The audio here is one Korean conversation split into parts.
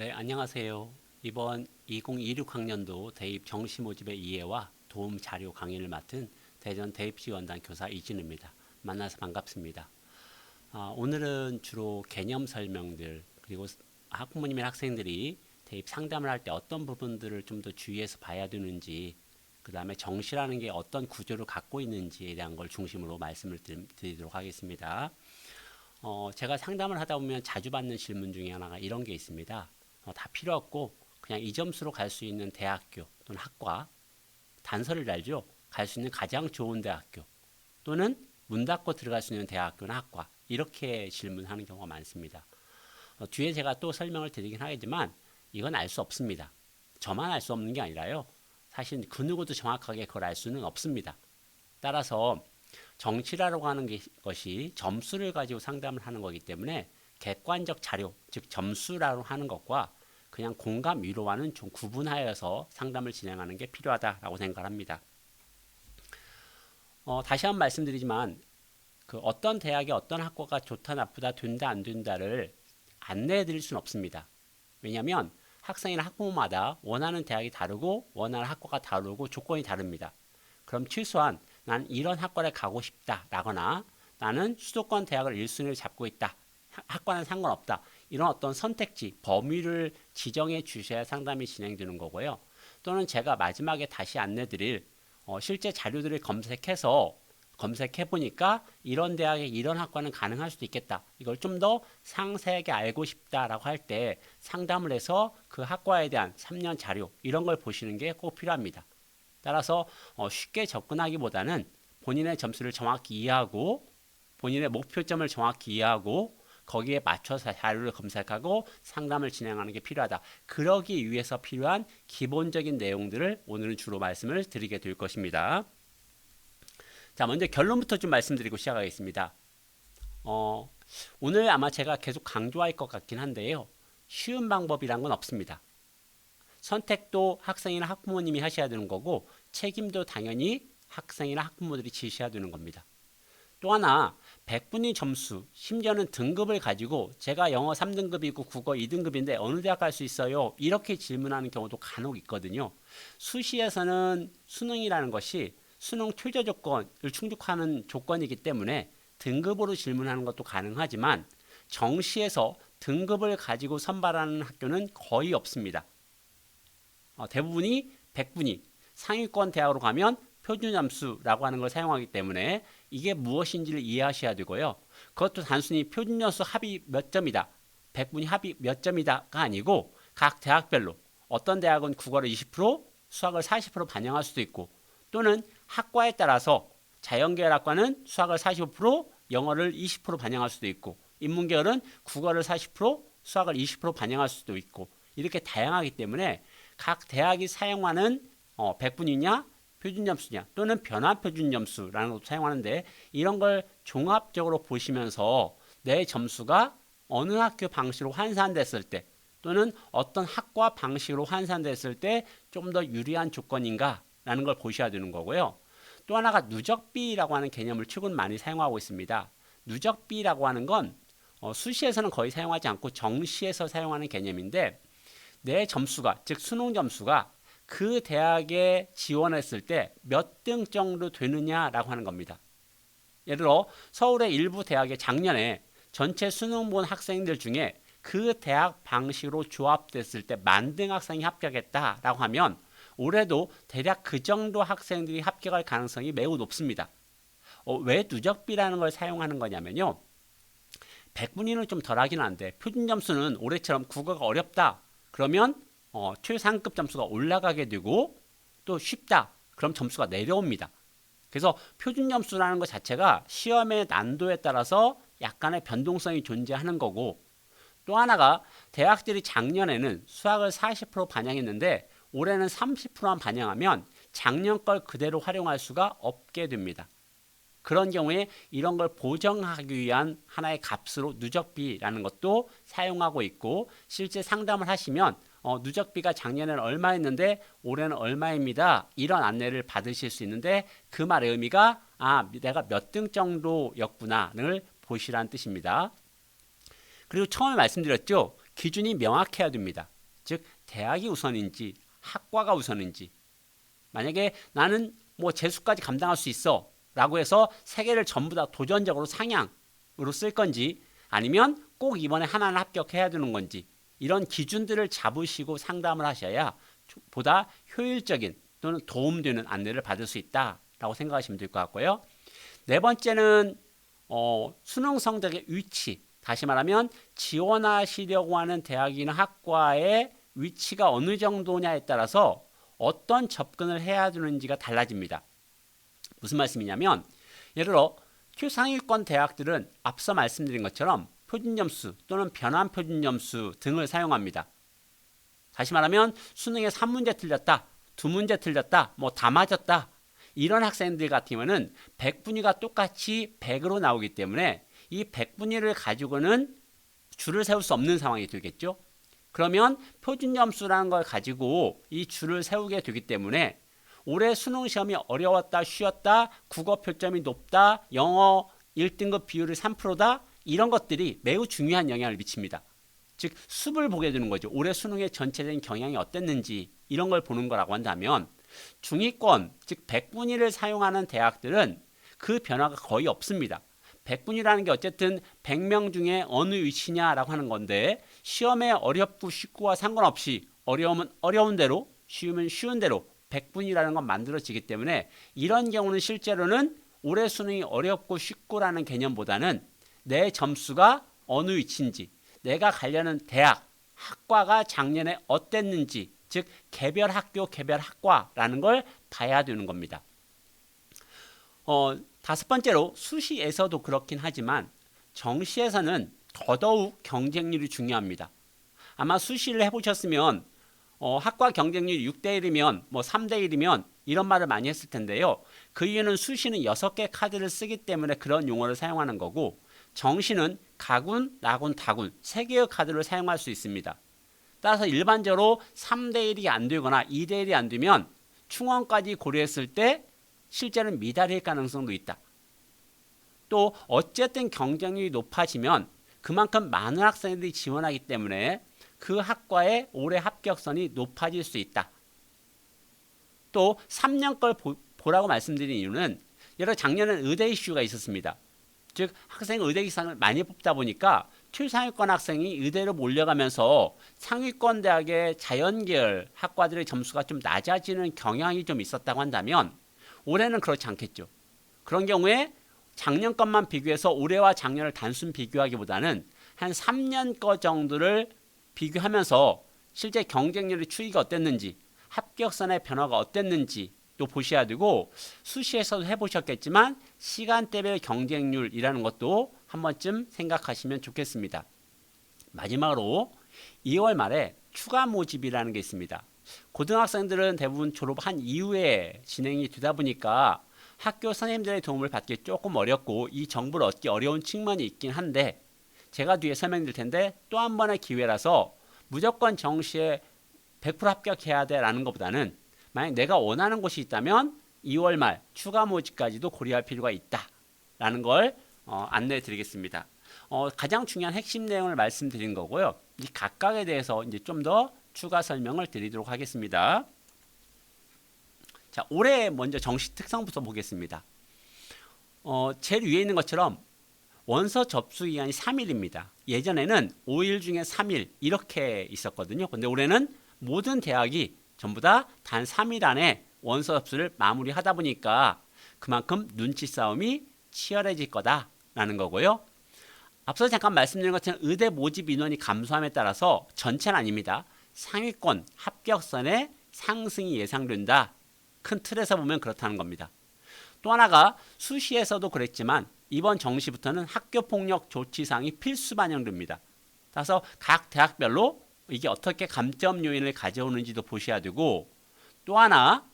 네, 안녕하세요. 이번 2026학년도 대입 정시 모집의 이해와 도움 자료 강의를 맡은 대전 대입지원단 교사 이진우입니다. 만나서 반갑습니다. 오늘은 주로 개념 설명들 그리고 학부모님이나 학생들이 대입 상담을 할 때 어떤 부분들을 좀 더 주의해서 봐야 되는지, 그 다음에 정시라는 게 어떤 구조를 갖고 있는지에 대한 걸 중심으로 말씀을 드리도록 하겠습니다. 제가 상담을 하다 보면 자주 받는 질문 중에 하나가 이런 게 있습니다. 다 필요 없고 그냥 이 점수로 갈 수 있는 대학교 또는 학과, 단서를 달죠. 갈 수 있는 가장 좋은 대학교 또는 문 닫고 들어갈 수 있는 대학교나 학과, 이렇게 질문하는 경우가 많습니다. 뒤에 제가 또 설명을 드리긴 하겠지만 이건 알 수 없습니다. 저만 알 수 없는 게 아니라요, 사실 그 누구도 정확하게 그걸 알 수는 없습니다. 따라서 정치라고 하는 것이 점수를 가지고 상담을 하는 거기 때문에 객관적 자료, 즉 점수라고 하는 것과 그냥 공감 위로와는 좀 구분하여서 상담을 진행하는 게 필요하다라고 생각합니다. 다시 한번 말씀드리지만 그 어떤 대학에 어떤 학과가 좋다 나쁘다 된다 안 된다를 안내해 드릴 수는 없습니다. 왜냐하면 학생이나 학부모마다 원하는 대학이 다르고 원하는 학과가 다르고 조건이 다릅니다. 그럼 최소한 난 이런 학과를 가고 싶다 라거나 나는 수도권 대학을 1순위로 잡고 있다, 학과는 상관없다, 이런 어떤 선택지, 범위를 지정해 주셔야 상담이 진행되는 거고요. 또는 제가 마지막에 다시 안내 드릴 실제 자료들을 검색해 보니까 이런 대학에 이런 학과는 가능할 수도 있겠다, 이걸 좀 더 상세하게 알고 싶다라고 할 때 상담을 해서 그 학과에 대한 3년 자료, 이런 걸 보시는 게 꼭 필요합니다. 따라서 쉽게 접근하기보다는 본인의 점수를 정확히 이해하고 본인의 목표점을 정확히 이해하고 거기에 맞춰서 자료를 검색하고 상담을 진행하는 게 필요하다. 그러기 위해서 필요한 기본적인 내용들을 오늘은 주로 말씀을 드리게 될 것입니다. 자, 먼저 결론부터 좀 말씀드리고 시작하겠습니다. 오늘 아마 제가 계속 강조할 것 같긴 한데요, 쉬운 방법이란 건 없습니다. 선택도 학생이나 학부모님이 하셔야 되는 거고 책임도 당연히 학생이나 학부모들이 지셔야 되는 겁니다. 또 하나, 100분위 점수, 심지어는 등급을 가지고 제가 영어 3등급이고 국어 2등급인데 어느 대학 갈 수 있어요? 이렇게 질문하는 경우도 간혹 있거든요. 수시에서는 수능이라는 것이 수능 최저 조건을 충족하는 조건이기 때문에 등급으로 질문하는 것도 가능하지만 정시에서 등급을 가지고 선발하는 학교는 거의 없습니다. 대부분이 100분위, 상위권 대학으로 가면 표준 점수라고 하는 걸 사용하기 때문에 이게 무엇인지를 이해하셔야 되고요. 그것도 단순히 표준 점수 합이 몇 점이다, 100분위 합이 몇 점이다가 아니고 각 대학별로 어떤 대학은 국어를 20%, 수학을 40% 반영할 수도 있고, 또는 학과에 따라서 자연계열학과는 수학을 45%, 영어를 20% 반영할 수도 있고, 인문계열은 국어를 40%, 수학을 20% 반영할 수도 있고, 이렇게 다양하기 때문에 각 대학이 사용하는 100분위냐 표준점수냐 또는 변화표준점수라는 것도 사용하는데, 이런 걸 종합적으로 보시면서 내 점수가 어느 학교 방식으로 환산됐을 때 또는 어떤 학과 방식으로 환산됐을 때 좀 더 유리한 조건인가 라는 걸 보셔야 되는 거고요. 또 하나가 누적비라고 하는 개념을 최근 많이 사용하고 있습니다. 누적비라고 하는 건 수시에서는 거의 사용하지 않고 정시에서 사용하는 개념인데, 내 점수가, 즉 수능 점수가 그 대학에 지원했을 때 몇 등 정도 되느냐라고 하는 겁니다. 예를 들어 서울의 일부 대학에 작년에 전체 수능 본 학생들 중에 그 대학 방식으로 조합됐을 때 10,000등 학생이 합격했다라고 하면 올해도 대략 그 정도 학생들이 합격할 가능성이 매우 높습니다. 왜 누적비라는 걸 사용하는 거냐면요, 100분위는 좀 덜하긴 한데 표준 점수는 올해처럼 국어가 어렵다 그러면 최상급 점수가 올라가게 되고, 또 쉽다 그럼 점수가 내려옵니다. 그래서 표준 점수라는 것 자체가 시험의 난도에 따라서 약간의 변동성이 존재하는 거고, 또 하나가 대학들이 작년에는 수학을 40% 반영했는데 올해는 30%만 반영하면 작년 걸 그대로 활용할 수가 없게 됩니다. 그런 경우에 이런 걸 보정하기 위한 하나의 값으로 누적비라는 것도 사용하고 있고, 실제 상담을 하시면 누적비가 작년에는 얼마였는데 올해는 얼마입니다, 이런 안내를 받으실 수 있는데, 그 말의 의미가 내가 몇 등 정도였구나를 보시라는 뜻입니다. 그리고 처음에 말씀드렸죠, 기준이 명확해야 됩니다. 즉 대학이 우선인지 학과가 우선인지. 만약에 나는 뭐 재수까지 감당할 수 있어 라고 해서 세 개를 전부 다 도전적으로 상향으로 쓸 건지, 아니면 꼭 이번에 하나는 합격해야 되는 건지, 이런 기준들을 잡으시고 상담을 하셔야 보다 효율적인 또는 도움되는 안내를 받을 수 있다라고 생각하시면 될 것 같고요. 네 번째는 수능 성적의 위치, 다시 말하면 지원하시려고 하는 대학이나 학과의 위치가 어느 정도냐에 따라서 어떤 접근을 해야 되는지가 달라집니다. 무슨 말씀이냐면, 예를 들어 최상위권 대학들은 앞서 말씀드린 것처럼 표준점수 또는 변환 표준점수 등을 사용합니다. 다시 말하면 수능에 3문제 틀렸다, 2문제 틀렸다, 뭐 다 맞았다, 이런 학생들 같은 경우는 100분위가 똑같이 100으로 나오기 때문에 이 100분위를 가지고는 줄을 세울 수 없는 상황이 되겠죠. 그러면 표준점수라는 걸 가지고 이 줄을 세우게 되기 때문에 올해 수능 시험이 어려웠다, 쉬웠다, 국어 표점이 높다, 영어 1등급 비율이 3%다, 이런 것들이 매우 중요한 영향을 미칩니다. 즉 숲을 보게 되는 거죠. 올해 수능의 전체적인 경향이 어땠는지 이런 걸 보는 거라고 한다면, 중위권 즉 100분위를 사용하는 대학들은 그 변화가 거의 없습니다. 100분위라는 게 어쨌든 100명 중에 어느 위치냐라고 하는 건데, 시험에 어렵고 쉽고와 상관없이 어려우면 어려운 대로, 쉬우면 쉬운 대로 100분위라는 건 만들어지기 때문에, 이런 경우는 실제로는 올해 수능이 어렵고 쉽고라는 개념보다는 내 점수가 어느 위치인지, 내가 가려는 대학, 학과가 작년에 어땠는지, 즉 개별 학교, 개별 학과라는 걸 봐야 되는 겁니다. 다섯 번째로 수시에서도 그렇긴 하지만 정시에서는 더더욱 경쟁률이 중요합니다. 아마 수시를 해보셨으면 학과 경쟁률이 6대1이면 뭐 3대1이면 이런 말을 많이 했을 텐데요. 그 이유는 수시는 6개 카드를 쓰기 때문에 그런 용어를 사용하는 거고, 정시는 가군, 나군, 다군 3개의 카드를 사용할 수 있습니다. 따라서 일반적으로 3대1이 안 되거나 2대1이 안 되면 충원까지 고려했을 때 실제는 미달일 가능성도 있다. 또 어쨌든 경쟁률이 높아지면 그만큼 많은 학생들이 지원하기 때문에 그 학과의 올해 합격선이 높아질 수 있다. 또 3년 걸 보라고 말씀드린 이유는, 예를 들어 작년에는 의대 이슈가 있었습니다. 즉 학생이 의대 기상을 많이 뽑다 보니까 최상위권 학생이 의대로 몰려가면서 상위권 대학의 자연계열 학과들의 점수가 좀 낮아지는 경향이 좀 있었다고 한다면, 올해는 그렇지 않겠죠. 그런 경우에 작년 것만 비교해서 올해와 작년을 단순 비교하기보다는 한 3년 거 정도를 비교하면서 실제 경쟁률의 추이가 어땠는지, 합격선의 변화가 어땠는지 또 보셔야 되고, 수시에서도 해보셨겠지만 시간대별 경쟁률이라는 것도 한 번쯤 생각하시면 좋겠습니다. 마지막으로 2월 말에 추가 모집이라는 게 있습니다. 고등학생들은 대부분 졸업한 이후에 진행이 되다 보니까 학교 선생님들의 도움을 받기 조금 어렵고 이 정보를 얻기 어려운 측면이 있긴 한데, 제가 뒤에 설명드릴 텐데 또 한 번의 기회라서 무조건 정시에 100% 합격해야 돼 라는 것보다는, 만약 내가 원하는 곳이 있다면 2월 말 추가 모집까지도 고려할 필요가 있다 라는 걸 안내해 드리겠습니다. 가장 중요한 핵심 내용을 말씀드린 거고요. 이 각각에 대해서 이제 좀 더 추가 설명을 드리도록 하겠습니다. 자, 올해 먼저 정시 특성부터 보겠습니다. 제일 위에 있는 것처럼 원서 접수 기간이 3일입니다. 예전에는 5일 중에 3일 이렇게 있었거든요. 근데 올해는 모든 대학이 전부 다 단 3일 안에 원서 접수를 마무리하다 보니까 그만큼 눈치 싸움이 치열해질 거다라는 거고요. 앞서 잠깐 말씀드린 것처럼 의대 모집 인원이 감소함에 따라서 전체는 아닙니다. 상위권 합격선의 상승이 예상된다. 큰 틀에서 보면 그렇다는 겁니다. 또 하나가 수시에서도 그랬지만 이번 정시부터는 학교폭력 조치사항이 필수 반영됩니다. 따라서 각 대학별로 이게 어떻게 감점 요인을 가져오는지도 보셔야 되고, 또 하나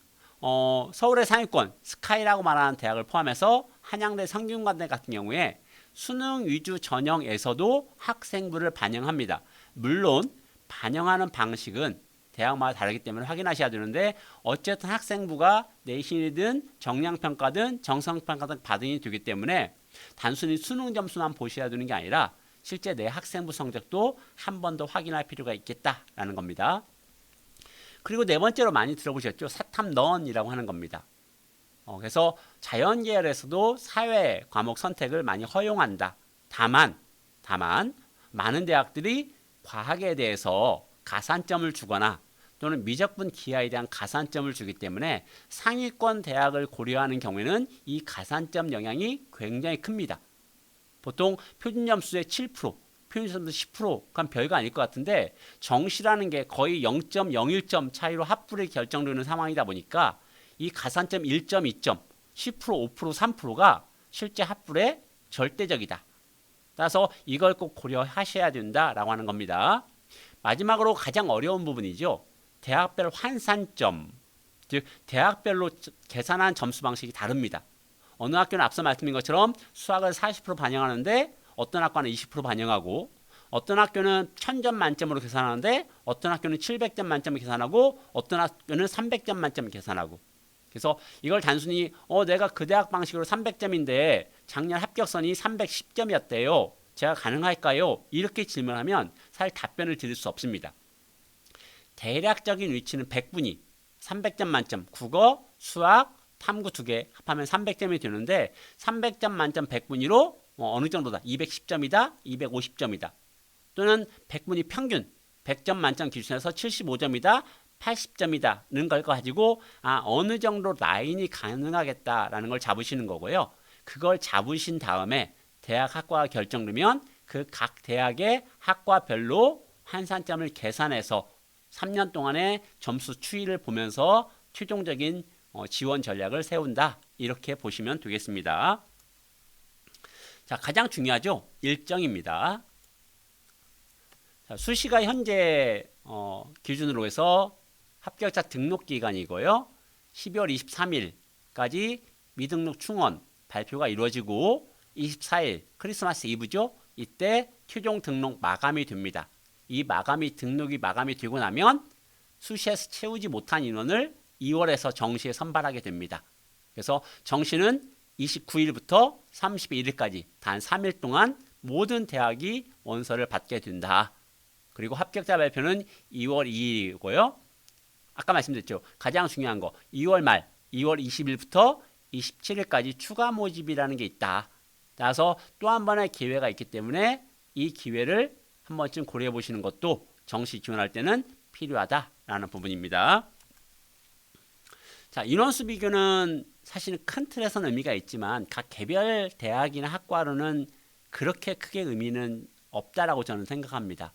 서울의 상위권 스카이라고 말하는 대학을 포함해서 한양대, 성균관대 같은 경우에 수능 위주 전형에서도 학생부를 반영합니다. 물론 반영하는 방식은 대학마다 다르기 때문에 확인하셔야 되는데, 어쨌든 학생부가 내신이든 정량평가든 정성평가든 받으니 되기 때문에 단순히 수능 점수만 보셔야 되는 게 아니라 실제 내 학생부 성적도 한 번 더 확인할 필요가 있겠다라는 겁니다. 그리고 네 번째로 많이 들어보셨죠? 사탐넌이라고 하는 겁니다. 그래서 자연 계열에서도 사회 과목 선택을 많이 허용한다. 다만 많은 대학들이 과학에 대해서 가산점을 주거나 또는 미적분 기하에 대한 가산점을 주기 때문에 상위권 대학을 고려하는 경우에는 이 가산점 영향이 굉장히 큽니다. 보통 표준점수의 7%, 표준점수 10%, 그건 별거 아닐 것 같은데 정시라는 게 거의 0.01점 차이로 합불이 결정되는 상황이다 보니까 이 가산점 1.2점, 10%, 5%, 3%가 실제 합불에 절대적이다. 따라서 이걸 꼭 고려하셔야 된다라고 하는 겁니다. 마지막으로 가장 어려운 부분이죠. 대학별 환산점, 즉 대학별로 계산한 점수 방식이 다릅니다. 어느 학교는 앞서 말씀드린 것처럼 수학을 40% 반영하는데 어떤 학과는 20% 반영하고 어떤 학교는 1000점 만점으로 계산하는데 어떤 학교는 700점 만점을 계산하고 어떤 학교는 300점 만점을 계산하고 그래서 이걸 단순히 내가 그 대학 방식으로 300점인데 작년 합격선이 310점이었대요. 제가 가능할까요? 이렇게 질문하면 사실 답변을 드릴 수 없습니다. 대략적인 위치는 100분위, 300점 만점, 국어, 수학, 탐구 2개 합하면 300점이 되는데 300점 만점 100분위로 어느 정도다. 210점이다, 250점이다. 또는 100분위 평균, 100점 만점 기준에서 75점이다, 80점이다는 걸 가지고 어느 정도 라인이 가능하겠다라는 걸 잡으시는 거고요. 그걸 잡으신 다음에 대학 학과가 결정되면 그 각 대학의 학과별로 환산점을 계산해서 3년 동안의 점수 추이를 보면서 최종적인 지원 전략을 세운다. 이렇게 보시면 되겠습니다. 자, 가장 중요하죠. 일정입니다. 자, 수시가 현재 기준으로 해서 합격자 등록 기간이고요. 12월 23일까지 미등록 충원 발표가 이루어지고 24일 크리스마스 이브죠. 이때 최종 등록 마감이 됩니다. 이 등록이 마감이 되고 나면 수시에서 채우지 못한 인원을 2월에서 정시에 선발하게 됩니다. 그래서 정시는 29일부터 31일까지 단 3일 동안 모든 대학이 원서를 받게 된다. 그리고 합격자 발표는 2월 2일이고요. 아까 말씀드렸죠. 가장 중요한 거 2월 말 2월 20일부터 27일까지 추가 모집이라는 게 있다. 따라서 또 한 번의 기회가 있기 때문에 이 기회를 한 번쯤 고려해 보시는 것도 정시 지원할 때는 필요하다라는 부분입니다. 자, 인원수 비교는 사실은 큰 틀에서는 의미가 있지만 각 개별 대학이나 학과로는 그렇게 크게 의미는 없다라고 저는 생각합니다.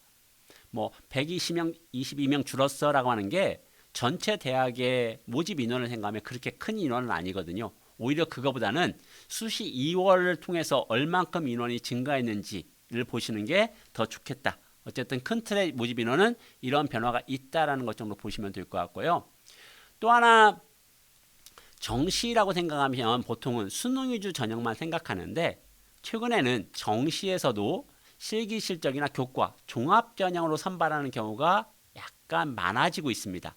120명, 22명 줄었어라고 하는 게 전체 대학의 모집 인원을 생각하면 그렇게 큰 인원은 아니거든요. 오히려 그거보다는 수시 2월을 통해서 얼만큼 인원이 증가했는지를 보시는 게 더 좋겠다. 어쨌든 큰 틀의 모집 인원은 이런 변화가 있다라는 것 정도 보시면 될 것 같고요. 또 하나 정시라고 생각하면 보통은 수능 위주 전형만 생각하는데 최근에는 정시에서도 실기 실적이나 교과, 종합 전형으로 선발하는 경우가 약간 많아지고 있습니다.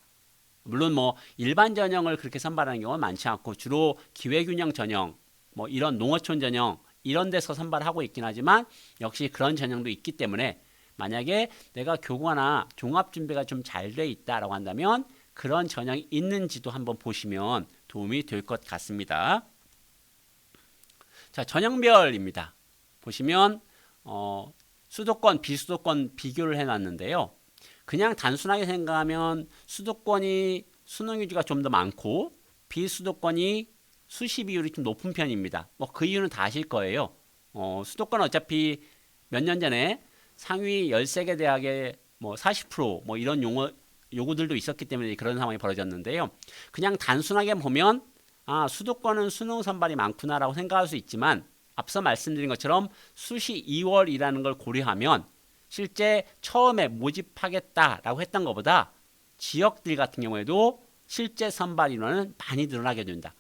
물론 일반 전형을 그렇게 선발하는 경우는 많지 않고 주로 기회균형 전형, 이런 농어촌 전형 이런 데서 선발하고 있긴 하지만 역시 그런 전형도 있기 때문에 만약에 내가 교과나 종합 준비가 좀 잘 돼 있다라고 한다면 그런 전형이 있는지도 한번 보시면 도움이 될 것 같습니다. 자, 전형별입니다. 보시면 수도권, 비수도권 비교를 해놨는데요. 그냥 단순하게 생각하면 수도권이 수능 위주가 좀 더 많고 비수도권이 수시 비율이 좀 높은 편입니다. 그 이유는 다 아실 거예요. 수도권은 어차피 몇 년 전에 상위 13개 대학의 40% 이런 요구들도 있었기 때문에 그런 상황이 벌어졌는데요. 그냥 단순하게 보면 수도권은 수능 선발이 많구나라고 생각할 수 있지만 앞서 말씀드린 것처럼 수시 2월이라는 걸 고려하면 실제 처음에 모집하겠다라고 했던 것보다 지역들 같은 경우에도 실제 선발 인원은 많이 늘어나게 된다.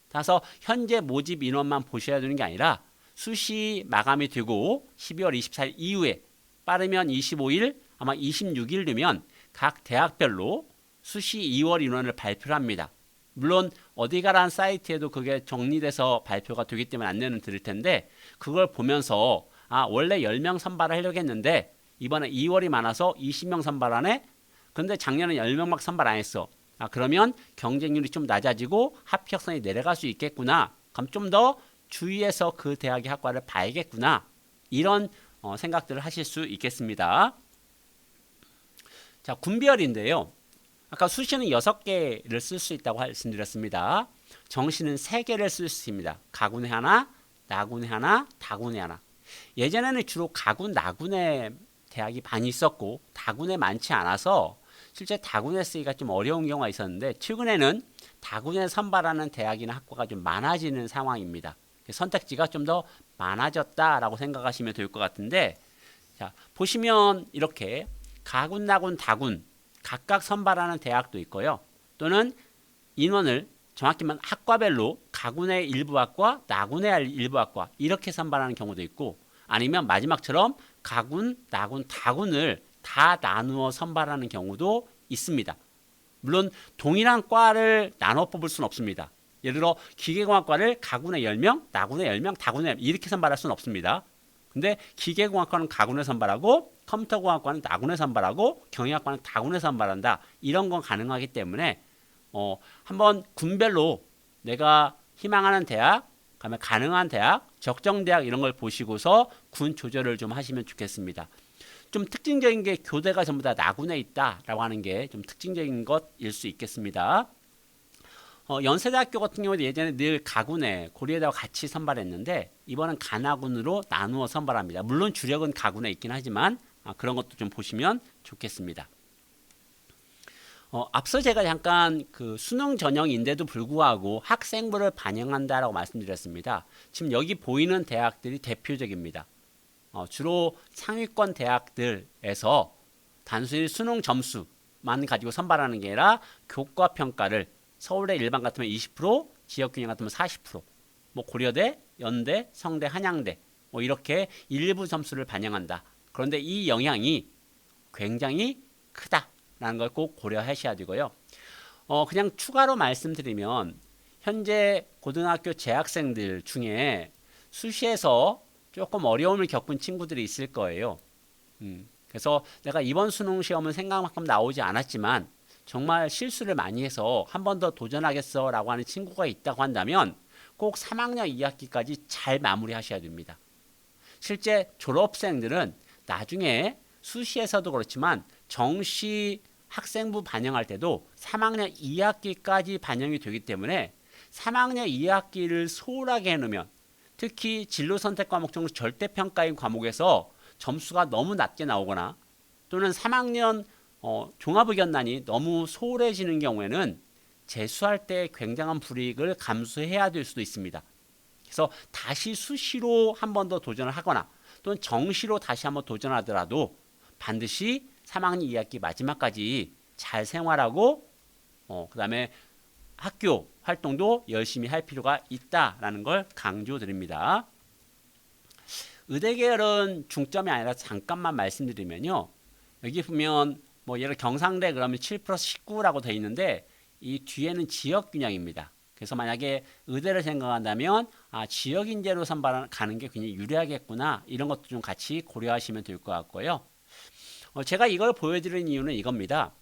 따라서 현재 모집 인원만 보셔야 되는 게 아니라 수시 마감이 되고 12월 24일 이후에 빠르면 25일 아마 26일 되면 각 대학별로 수시 2월 인원을 발표를 합니다. 물론 어디 가라는 사이트에도 그게 정리돼서 발표가 되기 때문에 안내는 드릴 텐데 그걸 보면서 원래 10명 선발을 하려고 했는데 이번에 2월이 많아서 20명 선발하네. 근데 작년에 10명밖에 선발 안 했어. 그러면 경쟁률이 좀 낮아지고 합격선이 내려갈 수 있겠구나. 그럼 좀 더 주의해서 그 대학의 학과를 봐야겠구나. 이런 생각들을 하실 수 있겠습니다. 자, 군별인데요. 아까 수시는 6개를 쓸 수 있다고 말씀드렸습니다. 정시는 3개를 쓸 수 있습니다. 가군에 하나, 나군에 하나, 다군에 하나. 예전에는 주로 가군, 나군에 대학이 많이 있었고 다군에 많지 않아서 실제 다군에 쓰기가 좀 어려운 경우가 있었는데 최근에는 다군에 선발하는 대학이나 학과가 좀 많아지는 상황입니다. 선택지가 좀 더 많아졌다라고 생각하시면 될 것 같은데, 자, 보시면 이렇게 가군, 나군, 다군 각각 선발하는 대학도 있고요. 또는 인원을 정확히 말하면 학과별로 가군의 일부 학과, 나군의 일부 학과 이렇게 선발하는 경우도 있고, 아니면 마지막처럼 가군, 나군, 다군을 다 나누어 선발하는 경우도 있습니다. 물론 동일한 과를 나눠 뽑을 수는 없습니다. 예를 들어 기계공학과를 가군에 10명, 나군에 10명, 다군에 이렇게 선발할 수는 없습니다. 근데 기계공학과는 가군에 선발하고 컴퓨터공학과는 나군에 선발하고 경영학과는 다군에 선발한다. 이런 건 가능하기 때문에 한번 군별로 내가 희망하는 대학, 그다음에 가능한 대학, 적정 대학 이런 걸 보시고서 군 조절을 좀 하시면 좋겠습니다. 좀 특징적인 게 교대가 전부 다 나군에 있다라고 하는 게 좀 특징적인 것일 수 있겠습니다. 연세대학교 같은 경우도 예전에 늘 가군에 고려대와 같이 선발했는데 이번은 가나군으로 나누어 선발합니다. 물론 주력은 가군에 있긴 하지만 그런 것도 좀 보시면 좋겠습니다. 앞서 제가 잠깐 그 수능 전형인데도 불구하고 학생부를 반영한다라고 말씀드렸습니다. 지금 여기 보이는 대학들이 대표적입니다. 주로 상위권 대학들에서 단순히 수능 점수만 가지고 선발하는 게 아니라 교과 평가를 서울대 일반 같으면 20%, 지역균형 같으면 40%, 뭐 고려대, 연대, 성대, 한양대 뭐 이렇게 일부 점수를 반영한다. 그런데 이 영향이 굉장히 크다라는 걸 꼭 고려하셔야 되고요. 그냥 추가로 말씀드리면 현재 고등학교 재학생들 중에 수시에서 조금 어려움을 겪은 친구들이 있을 거예요. 그래서 내가 이번 수능 시험은 생각만큼 나오지 않았지만 정말 실수를 많이 해서 한 번 더 도전하겠어 라고 하는 친구가 있다고 한다면 꼭 3학년 2학기까지 잘 마무리하셔야 됩니다. 실제 졸업생들은 나중에 수시에서도 그렇지만 정시 학생부 반영할 때도 3학년 2학기까지 반영이 되기 때문에 3학년 2학기를 소홀하게 해놓으면 특히 진로 선택 과목 중 절대평가인 과목에서 점수가 너무 낮게 나오거나 또는 3학년 종합의견난이 너무 소홀해지는 경우에는 재수할 때 굉장한 불이익을 감수해야 될 수도 있습니다. 그래서 다시 수시로 한 번 더 도전을 하거나 또는 정시로 다시 한번 도전하더라도 반드시 3학년 2학기 마지막까지 잘 생활하고 그 다음에 학교 활동도 열심히 할 필요가 있다라는 걸 강조드립니다. 의대 계열은 중점이 아니라 잠깐만 말씀드리면요. 여기 보면 뭐 예를 경상대 그러면 7+19라고 되어 있는데 이 뒤에는 지역균형입니다. 그래서 만약에 의대를 생각한다면 지역 인재로 선발하는 게 굉장히 유리하겠구나 이런 것도 좀 같이 고려하시면 될 것 같고요. 제가 이걸 보여드리는 이유는 이겁니다.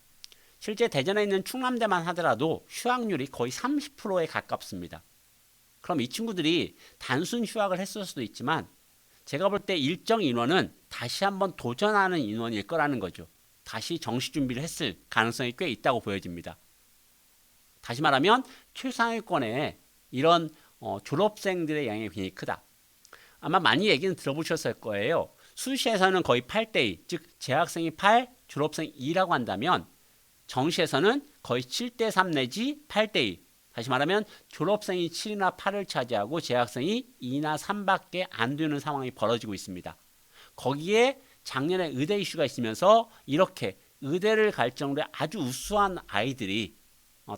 실제 대전에 있는 충남대만 하더라도 휴학률이 거의 30%에 가깝습니다. 그럼 이 친구들이 단순 휴학을 했을 수도 있지만 제가 볼 때 일정 인원은 다시 한번 도전하는 인원일 거라는 거죠. 다시 정시 준비를 했을 가능성이 꽤 있다고 보여집니다. 다시 말하면 최상위권에 이런 졸업생들의 영향이 굉장히 크다. 아마 많이 얘기는 들어보셨을 거예요. 수시에서는 거의 8대2, 즉 재학생이 8, 졸업생이 2라고 한다면 정시에서는 거의 7대3 내지 8대2. 다시 말하면 졸업생이 7이나 8을 차지하고 재학생이 2나 3밖에 안 되는 상황이 벌어지고 있습니다. 거기에 작년에 의대 이슈가 있으면서 이렇게 의대를 갈 정도의 아주 우수한 아이들이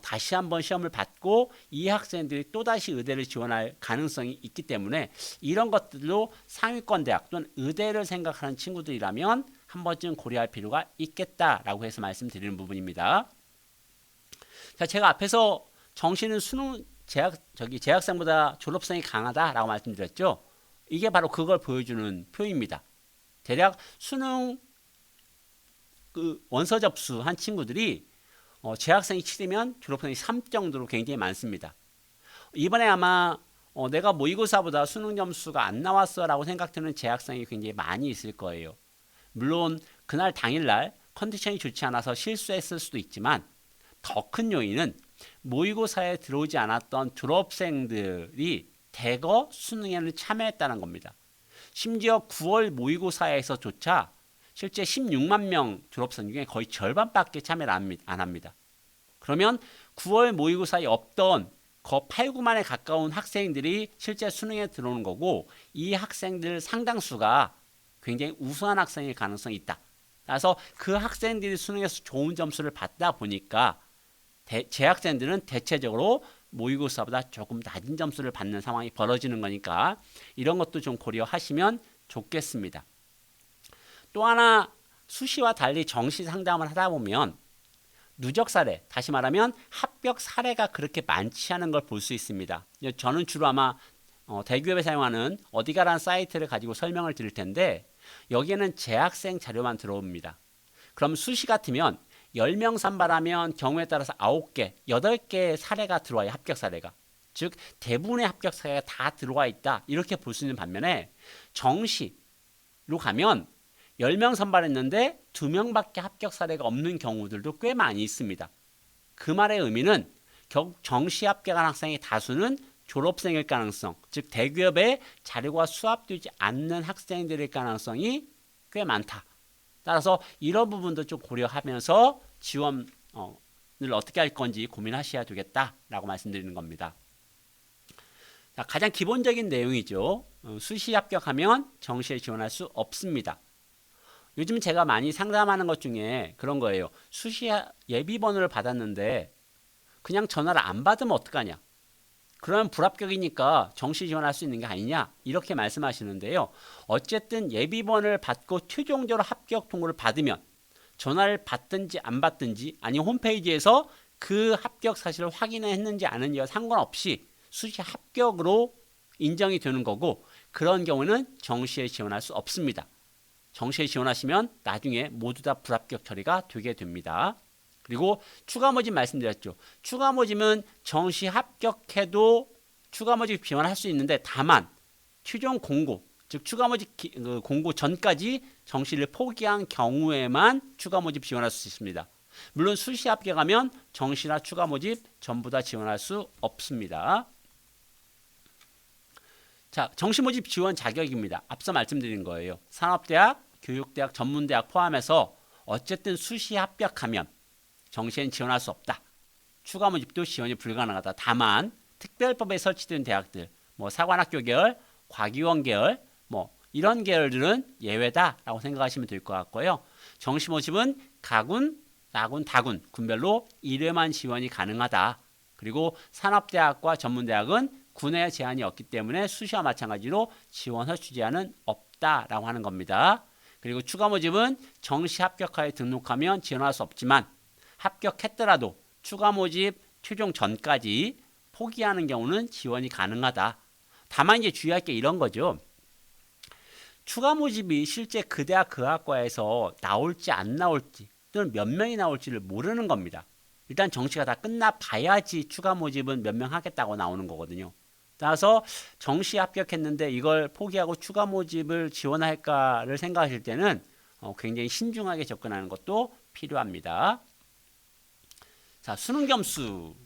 다시 한번 시험을 받고 이 학생들이 또다시 의대를 지원할 가능성이 있기 때문에 이런 것들도 상위권 대학 또는 의대를 생각하는 친구들이라면 한 번쯤 고려할 필요가 있겠다라고 해서 말씀드리는 부분입니다. 자, 제가 앞에서 정시는 수능 재학생보다 졸업생이 강하다라고 말씀드렸죠. 이게 바로 그걸 보여주는 표입니다. 대략 수능 그 원서 접수한 친구들이 재학생이 7이면 졸업생이 3 정도로 굉장히 많습니다. 이번에 아마 내가 모의고사보다 수능 점수가 안 나왔어 라고 생각되는 재학생이 굉장히 많이 있을 거예요. 물론 그날 당일날 컨디션이 좋지 않아서 실수했을 수도 있지만 더 큰 요인은 모의고사에 들어오지 않았던 졸업생들이 대거 수능에는 참여했다는 겁니다. 심지어 9월 모의고사에서조차 실제 16만 명 졸업생 중에 거의 절반밖에 참여를 안 합니다. 그러면 9월 모의고사에 없던 거 8, 9만에 가까운 학생들이 실제 수능에 들어오는 거고 이 학생들 상당수가 굉장히 우수한 학생일 가능성이 있다. 그래서 그 학생들이 수능에서 좋은 점수를 받다 보니까 재학생들은 대체적으로 모의고사보다 조금 낮은 점수를 받는 상황이 벌어지는 거니까 이런 것도 좀 고려하시면 좋겠습니다. 또 하나 수시와 달리 정시 상담을 하다 보면 누적 사례, 다시 말하면 합격 사례가 그렇게 많지 않은 걸 볼 수 있습니다. 저는 주로 아마 대기업에 사용하는 어디가라는 사이트를 가지고 설명을 드릴 텐데 여기에는 재학생 자료만 들어옵니다. 그럼 수시 같으면 10명 선발하면 경우에 따라서 9개, 8개의 사례가 들어와요. 합격 사례가. 즉 대부분의 합격 사례가 다 들어와 있다. 이렇게 볼 수 있는 반면에 정시로 가면 10명 선발했는데 2명밖에 합격 사례가 없는 경우들도 꽤 많이 있습니다. 그 말의 의미는 결국 정시 합격한 학생의 다수는 졸업생일 가능성, 즉 대기업에 자료가 수합되지 않는 학생들일 가능성이 꽤 많다. 따라서 이런 부분도 좀 고려하면서 지원을 어떻게 할 건지 고민하셔야 되겠다라고 말씀드리는 겁니다. 자, 가장 기본적인 내용이죠. 수시 합격하면 정시에 지원할 수 없습니다. 요즘 제가 많이 상담하는 것 중에 그런 거예요. 수시 예비번호를 받았는데 그냥 전화를 안 받으면 어떡하냐. 그러면 불합격이니까 정시 지원할 수 있는 게 아니냐 이렇게 말씀하시는데요. 어쨌든 예비번호를 받고 최종적으로 합격 통보를 받으면 전화를 받든지 안 받든지 아니면 홈페이지에서 그 합격 사실을 확인했는지 안 했는지와 상관없이 수시 합격으로 인정이 되는 거고 그런 경우는 정시에 지원할 수 없습니다. 정시에 지원하시면 나중에 모두 다 불합격 처리가 되게 됩니다. 그리고 추가 모집 말씀드렸죠. 추가 모집은 정시 합격해도 추가 모집 지원할 수 있는데 다만 최종 공고, 즉 추가 모집 공고 전까지 정시를 포기한 경우에만 추가 모집 지원할 수 있습니다. 물론 수시 합격하면 정시나 추가 모집 전부 다 지원할 수 없습니다. 자, 정시 모집 지원 자격입니다. 앞서 말씀드린 거예요. 산업대학, 교육대학, 전문대학 포함해서 어쨌든 수시 합격하면 정시엔 지원할 수 없다. 추가 모집도 지원이 불가능하다. 다만 특별법에 설치된 대학들, 사관학교 계열, 과기원 계열, 이런 계열들은 예외다라고 생각하시면 될 것 같고요. 정시 모집은 가군, 나군, 다군 군별로 1회만 지원이 가능하다. 그리고 산업대학과 전문대학은 군에 제한이 없기 때문에 수시와 마찬가지로 지원할 주제안은 없다라고 하는 겁니다. 그리고 추가 모집은 정시 합격하에 등록하면 지원할 수 없지만 합격했더라도 추가 모집 최종 전까지 포기하는 경우는 지원이 가능하다. 다만 이제 주의할 게 이런 거죠. 추가 모집이 실제 그 대학 그 학과에서 나올지 안 나올지 또는 몇 명이 나올지를 모르는 겁니다. 일단 정시가 다 끝나 봐야지 추가 모집은 몇 명 하겠다고 나오는 거거든요. 따라서 정시 합격했는데 이걸 포기하고 추가 모집을 지원할까를 생각하실 때는 굉장히 신중하게 접근하는 것도 필요합니다. 자, 수능 점수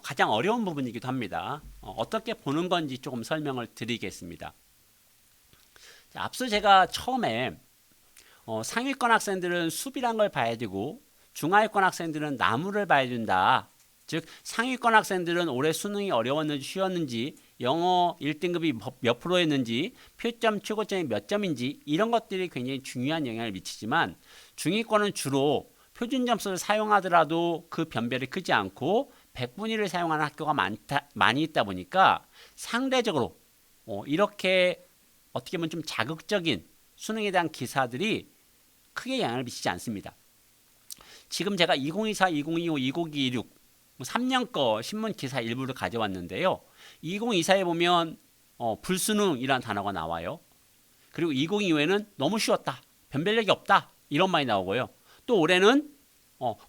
가장 어려운 부분이기도 합니다. 어떻게 보는 건지 조금 설명을 드리겠습니다. 자, 앞서 제가 처음에 상위권 학생들은 수비란 걸 봐야 되고 중하위권 학생들은 나무를 봐야 된다. 즉 상위권 학생들은 올해 수능이 어려웠는지 쉬웠는지 영어 1등급이 몇 프로였는지 표점 최고점이 몇 점인지 이런 것들이 굉장히 중요한 영향을 미치지만 중위권은 주로 표준 점수를 사용하더라도 그 변별이 크지 않고 100분위를 사용하는 학교가 많이 있다 보니까 상대적으로 이렇게 어떻게 보면 좀 자극적인 수능에 대한 기사들이 크게 영향을 미치지 않습니다. 지금 제가 2024, 2025, 2026 3년 거 신문 기사 일부를 가져왔는데요. 2024에 보면 불수능이란 단어가 나와요. 그리고 2025에는 너무 쉬웠다. 변별력이 없다. 이런 말이 나오고요. 또 올해는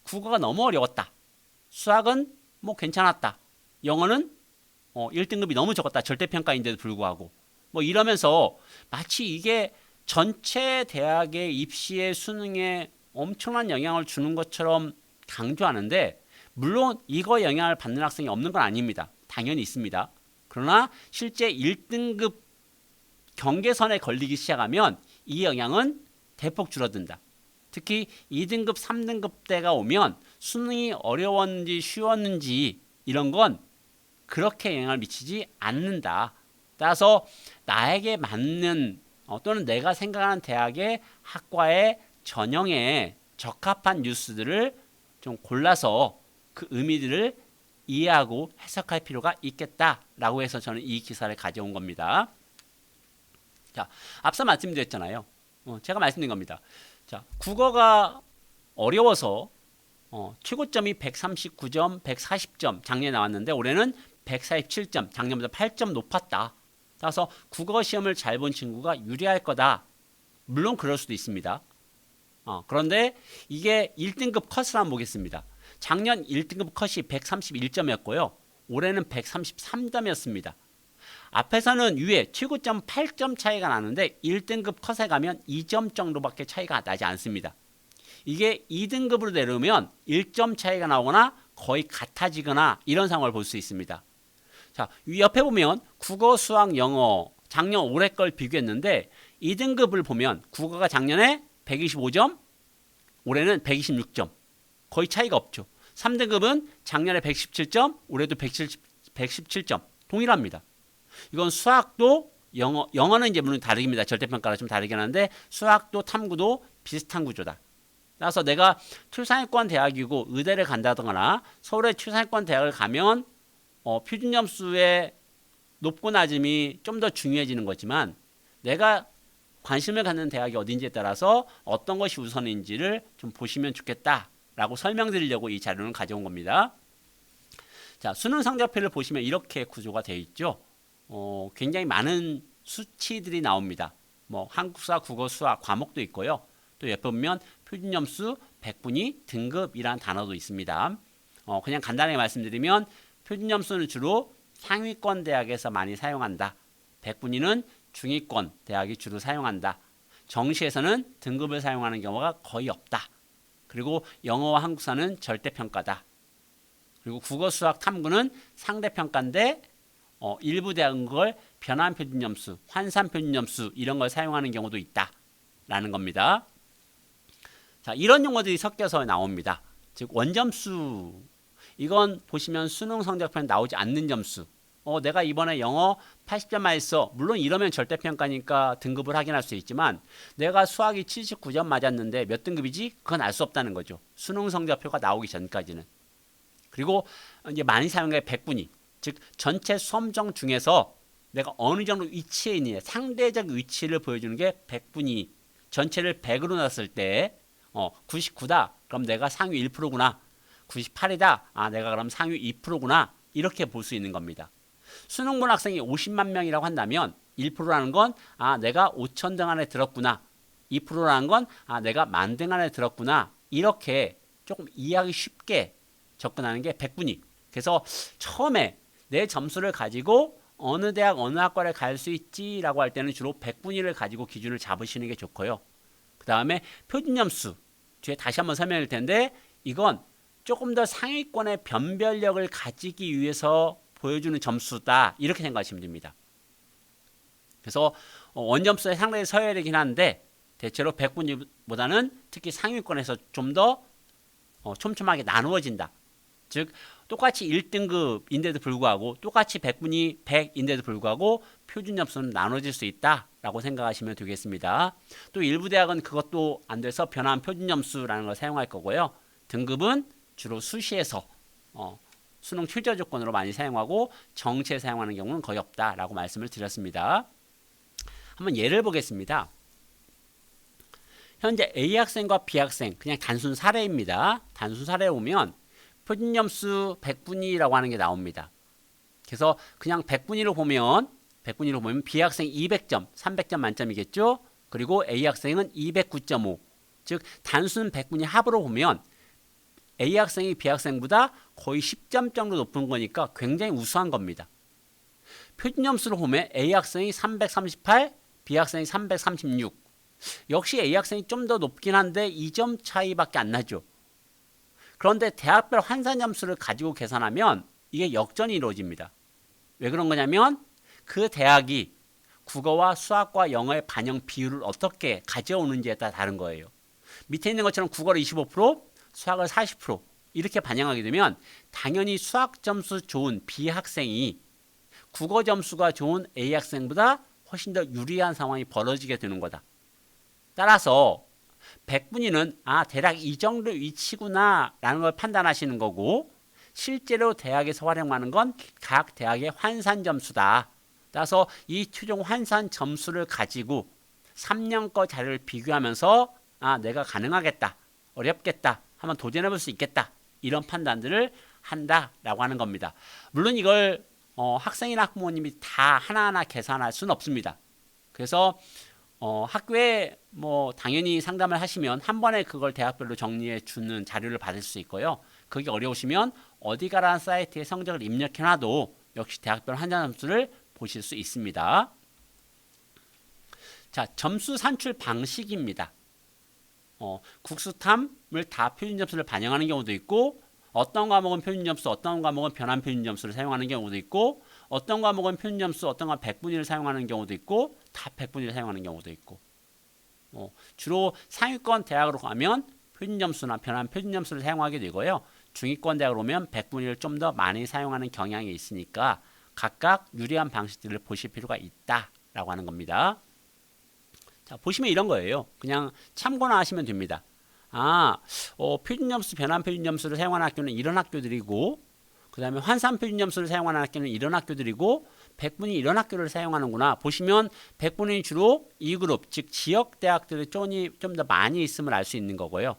국어가 너무 어려웠다. 수학은 뭐 괜찮았다. 영어는 1등급이 너무 적었다. 절대평가인데도 불구하고. 뭐 이러면서 마치 이게 전체 대학의 입시에 수능에 엄청난 영향을 주는 것처럼 강조하는데 물론 이거 영향을 받는 학생이 없는 건 아닙니다. 당연히 있습니다. 그러나 실제 1등급 경계선에 걸리기 시작하면 이 영향은 대폭 줄어든다. 특히 2등급, 3등급 때가 오면 수능이 어려웠는지 쉬웠는지 이런 건 그렇게 영향을 미치지 않는다. 따라서 나에게 맞는 또는 내가 생각하는 대학의 학과의 전형에 적합한 뉴스들을 좀 골라서 그 의미들을 이해하고 해석할 필요가 있겠다라고 해서 저는 이 기사를 가져온 겁니다. 자, 앞서 말씀드렸잖아요. 제가 말씀드린 겁니다. 자, 국어가 어려워서 최고점이 139점, 140점 작년에 나왔는데 올해는 147점, 작년보다 8점 높았다. 따라서 국어 시험을 잘 본 친구가 유리할 거다. 물론 그럴 수도 있습니다. 그런데 이게 1등급 컷을 한번 보겠습니다. 작년 1등급 컷이 131점이었고요. 올해는 133점이었습니다. 앞에서는 위에 최고점 8점 차이가 나는데 1등급 컷에 가면 2점 정도밖에 차이가 나지 않습니다. 이게 2등급으로 내려오면 1점 차이가 나오거나 거의 같아지거나 이런 상황을 볼 수 있습니다. 자, 위 옆에 보면 국어, 수학, 영어 작년 올해 걸 비교했는데 2등급을 보면 국어가 작년에 125점, 올해는 126점. 거의 차이가 없죠. 3등급은 작년에 117점, 올해도 117점. 동일합니다. 이건 수학도 영어는 이제 물론 다릅니다. 절대평가가 좀 다르긴 한데 수학도 탐구도 비슷한 구조다. 따라서 내가 출상위권 대학이고 의대를 간다거나 서울의 출상위권 대학을 가면 표준 점수의 높고 낮음이 좀 더 중요해지는 거지만 내가 관심을 갖는 대학이 어딘지에 따라서 어떤 것이 우선인지를 좀 보시면 좋겠다라고 설명드리려고 이 자료를 가져온 겁니다. 자, 수능 성적표를 보시면 이렇게 구조가 되어 있죠. 굉장히 많은 수치들이 나옵니다. 뭐 한국사, 국어, 수학 과목도 있고요. 또 옆에 보면 표준점수, 백분위, 등급이라는 단어도 있습니다. 그냥 간단하게 말씀드리면 표준점수는 주로 상위권 대학에서 많이 사용한다. 백분위는 중위권 대학이 주로 사용한다. 정시에서는 등급을 사용하는 경우가 거의 없다. 그리고 영어와 한국사는 절대평가다. 그리고 국어, 수학, 탐구는 상대평가인데 일부 대학은 그걸 변환 표준점수, 환산 표준점수 이런 걸 사용하는 경우도 있다라는 겁니다. 자, 이런 용어들이 섞여서 나옵니다. 즉 원점수, 이건 보시면 수능 성적표에 나오지 않는 점수. 내가 이번에 영어 80점 맞았어. 물론 이러면 절대평가니까 등급을 확인할 수 있지만 내가 수학이 79점 맞았는데 몇 등급이지? 그건 알 수 없다는 거죠. 수능 성적표가 나오기 전까지는. 그리고 이제 많이 사용해 백분위. 즉 전체 수험정 중에서 내가 어느 정도 위치에 있느냐, 상대적 위치를 보여주는 게 백분위. 전체를 100으로 놨을 때 99다. 그럼 내가 상위 1%구나. 98이다. 내가 그럼 상위 2%구나. 이렇게 볼 수 있는 겁니다. 수능본 학생이 50만 명이라고 한다면 1%라는 건 내가 5,000등 안에 들었구나. 2%라는 건 내가 10,000등 안에 들었구나. 이렇게 조금 이해하기 쉽게 접근하는 게 백분위. 그래서 처음에 내 점수를 가지고 어느 대학 어느 학과를 갈 수 있지라고 할 때는 주로 백분위를 가지고 기준을 잡으시는 게 좋고요. 그 다음에 표준점수 뒤에 다시 한번 설명할 텐데 이건 조금 더 상위권의 변별력을 가지기 위해서 보여주는 점수다 이렇게 생각하시면 됩니다. 그래서 원점수에 상당히 서야 되긴 한데 대체로 백분위보다는 특히 상위권에서 좀 더 촘촘하게 나누어진다. 즉 똑같이 1등급인데도 불구하고 똑같이 백분위 100인데도 불구하고 표준 점수는 나눠질 수 있다라고 생각하시면 되겠습니다. 또 일부 대학은 그것도 안 돼서 변환 표준 점수라는 걸 사용할 거고요. 등급은 주로 수시에서 수능 출제 조건으로 많이 사용하고 정시에 사용하는 경우는 거의 없다라고 말씀을 드렸습니다. 한번 예를 보겠습니다. 현재 A 학생과 B 학생 그냥 단순 사례입니다. 단순 사례에 오면 표준점수 백분위라고 하는 게 나옵니다. 그래서 그냥 백분위로 보면 100분위로 보면 B 학생 200점, 300점 만점이겠죠. 그리고 A 학생은 209.5. 즉 단순 100분위 합으로 보면 A 학생이 B 학생보다 거의 10점 정도 높은 거니까 굉장히 우수한 겁니다. 표준 점수로 보면 A 학생이 338, B 학생이 336. 역시 A 학생이 좀 더 높긴 한데 2점 차이밖에 안 나죠. 그런데 대학별 환산 점수를 가지고 계산하면 이게 역전이 이루어집니다. 왜 그런 거냐면 그 대학이 국어와 수학과 영어의 반영 비율을 어떻게 가져오는지에 따라 다른 거예요. 밑에 있는 것처럼 국어를 25%, 수학을 40% 이렇게 반영하게 되면 당연히 수학 점수 좋은 B 학생이 국어 점수가 좋은 A 학생보다 훨씬 더 유리한 상황이 벌어지게 되는 거다. 따라서 100분위는 대략 이 정도 위치구나 라는 걸 판단하시는 거고, 실제로 대학에서 활용하는 건 각 대학의 환산 점수다. 따라서 이 최종 환산 점수를 가지고 3년 거 자료를 비교하면서 내가 가능하겠다, 어렵겠다, 한번 도전해 볼 수 있겠다, 이런 판단들을 한다라고 하는 겁니다. 물론 이걸 학생이나 학부모님이 다 하나하나 계산할 수는 없습니다. 그래서 학교에 당연히 상담을 하시면 한 번에 그걸 대학별로 정리해 주는 자료를 받을 수 있고요. 그게 어려우시면 어디 가라는 사이트에 성적을 입력해 놔도 역시 대학별 환산 점수를 보실 수 있습니다. 자, 점수 산출 방식입니다. 국수탐을 다 표준 점수를 반영하는 경우도 있고, 어떤 과목은 표준 점수, 어떤 과목은 변환 표준 점수를 사용하는 경우도 있고, 어떤 과목은 표준 점수, 어떤 과목은 100분위를 사용하는 경우도 있고, 다 100분위를 사용하는 경우도 있고, 주로 상위권 대학으로 가면 표준 점수나 변환 표준 점수를 사용하게 되고요. 중위권 대학으로 오면 100분위를 좀 더 많이 사용하는 경향이 있으니까 각각 유리한 방식들을 보실 필요가 있다라고 하는 겁니다. 자, 보시면 이런 거예요. 그냥 참고나 하시면 됩니다. 표준 점수, 변환 표준 점수를 사용하는 학교는 이런 학교들이고, 그 다음에 환산 표준 점수를 사용하는 학교는 이런 학교들이고, 100분위 이런 학교를 사용하는구나. 보시면 100분위 주로 2그룹, 즉 지역 대학들이 좀 더 많이 있음을 알 수 있는 거고요.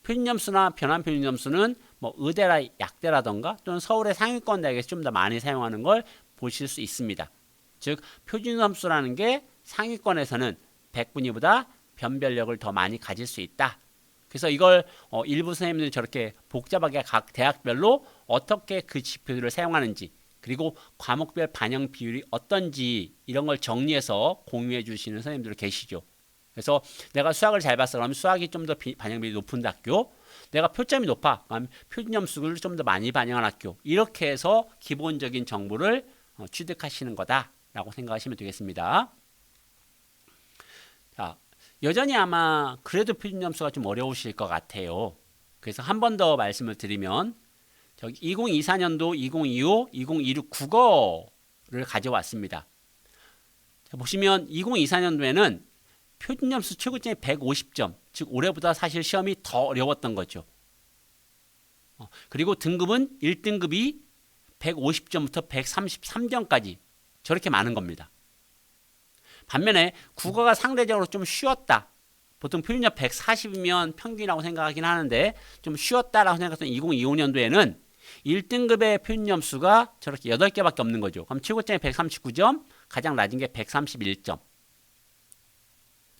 표준 점수나 변환 표준 점수는 의대라 약대라던가 또는 서울의 상위권 대학에서 좀 더 많이 사용하는 걸 보실 수 있습니다. 즉 표준 점수라는 게 상위권에서는 100분위보다 변별력을 더 많이 가질 수 있다. 그래서 이걸 일부 선생님들이 저렇게 복잡하게 각 대학별로 어떻게 그 지표들을 사용하는지, 그리고 과목별 반영 비율이 어떤지 이런 걸 정리해서 공유해 주시는 선생님들 계시죠. 그래서 내가 수학을 잘 봤어 그러면 수학이 좀 더 반영 비율이 높은 학교, 내가 표점이 높아 그러면 표준 점수를 좀 더 많이 반영한 학교, 이렇게 해서 기본적인 정보를 취득하시는 거다라고 생각하시면 되겠습니다. 자, 여전히 아마 그래도 표준 점수가 좀 어려우실 것 같아요. 그래서 한 번 더 말씀을 드리면, 저기 2024년도, 2025, 2026 국어를 가져왔습니다. 자, 보시면 2024년도에는 표준 점수 최고점이 150점, 즉 올해보다 사실 시험이 더 어려웠던 거죠. 그리고 등급은 1등급이 150점부터 133점까지 저렇게 많은 겁니다. 반면에 국어가 상대적으로 좀 쉬웠다. 보통 표준점 140이면 평균이라고 생각하긴 하는데 좀 쉬웠다라고 생각했던 2025년도에는 1등급의 표준점 수가 저렇게 8개밖에 없는 거죠. 그럼 최고점이 139점, 가장 낮은 게 131점.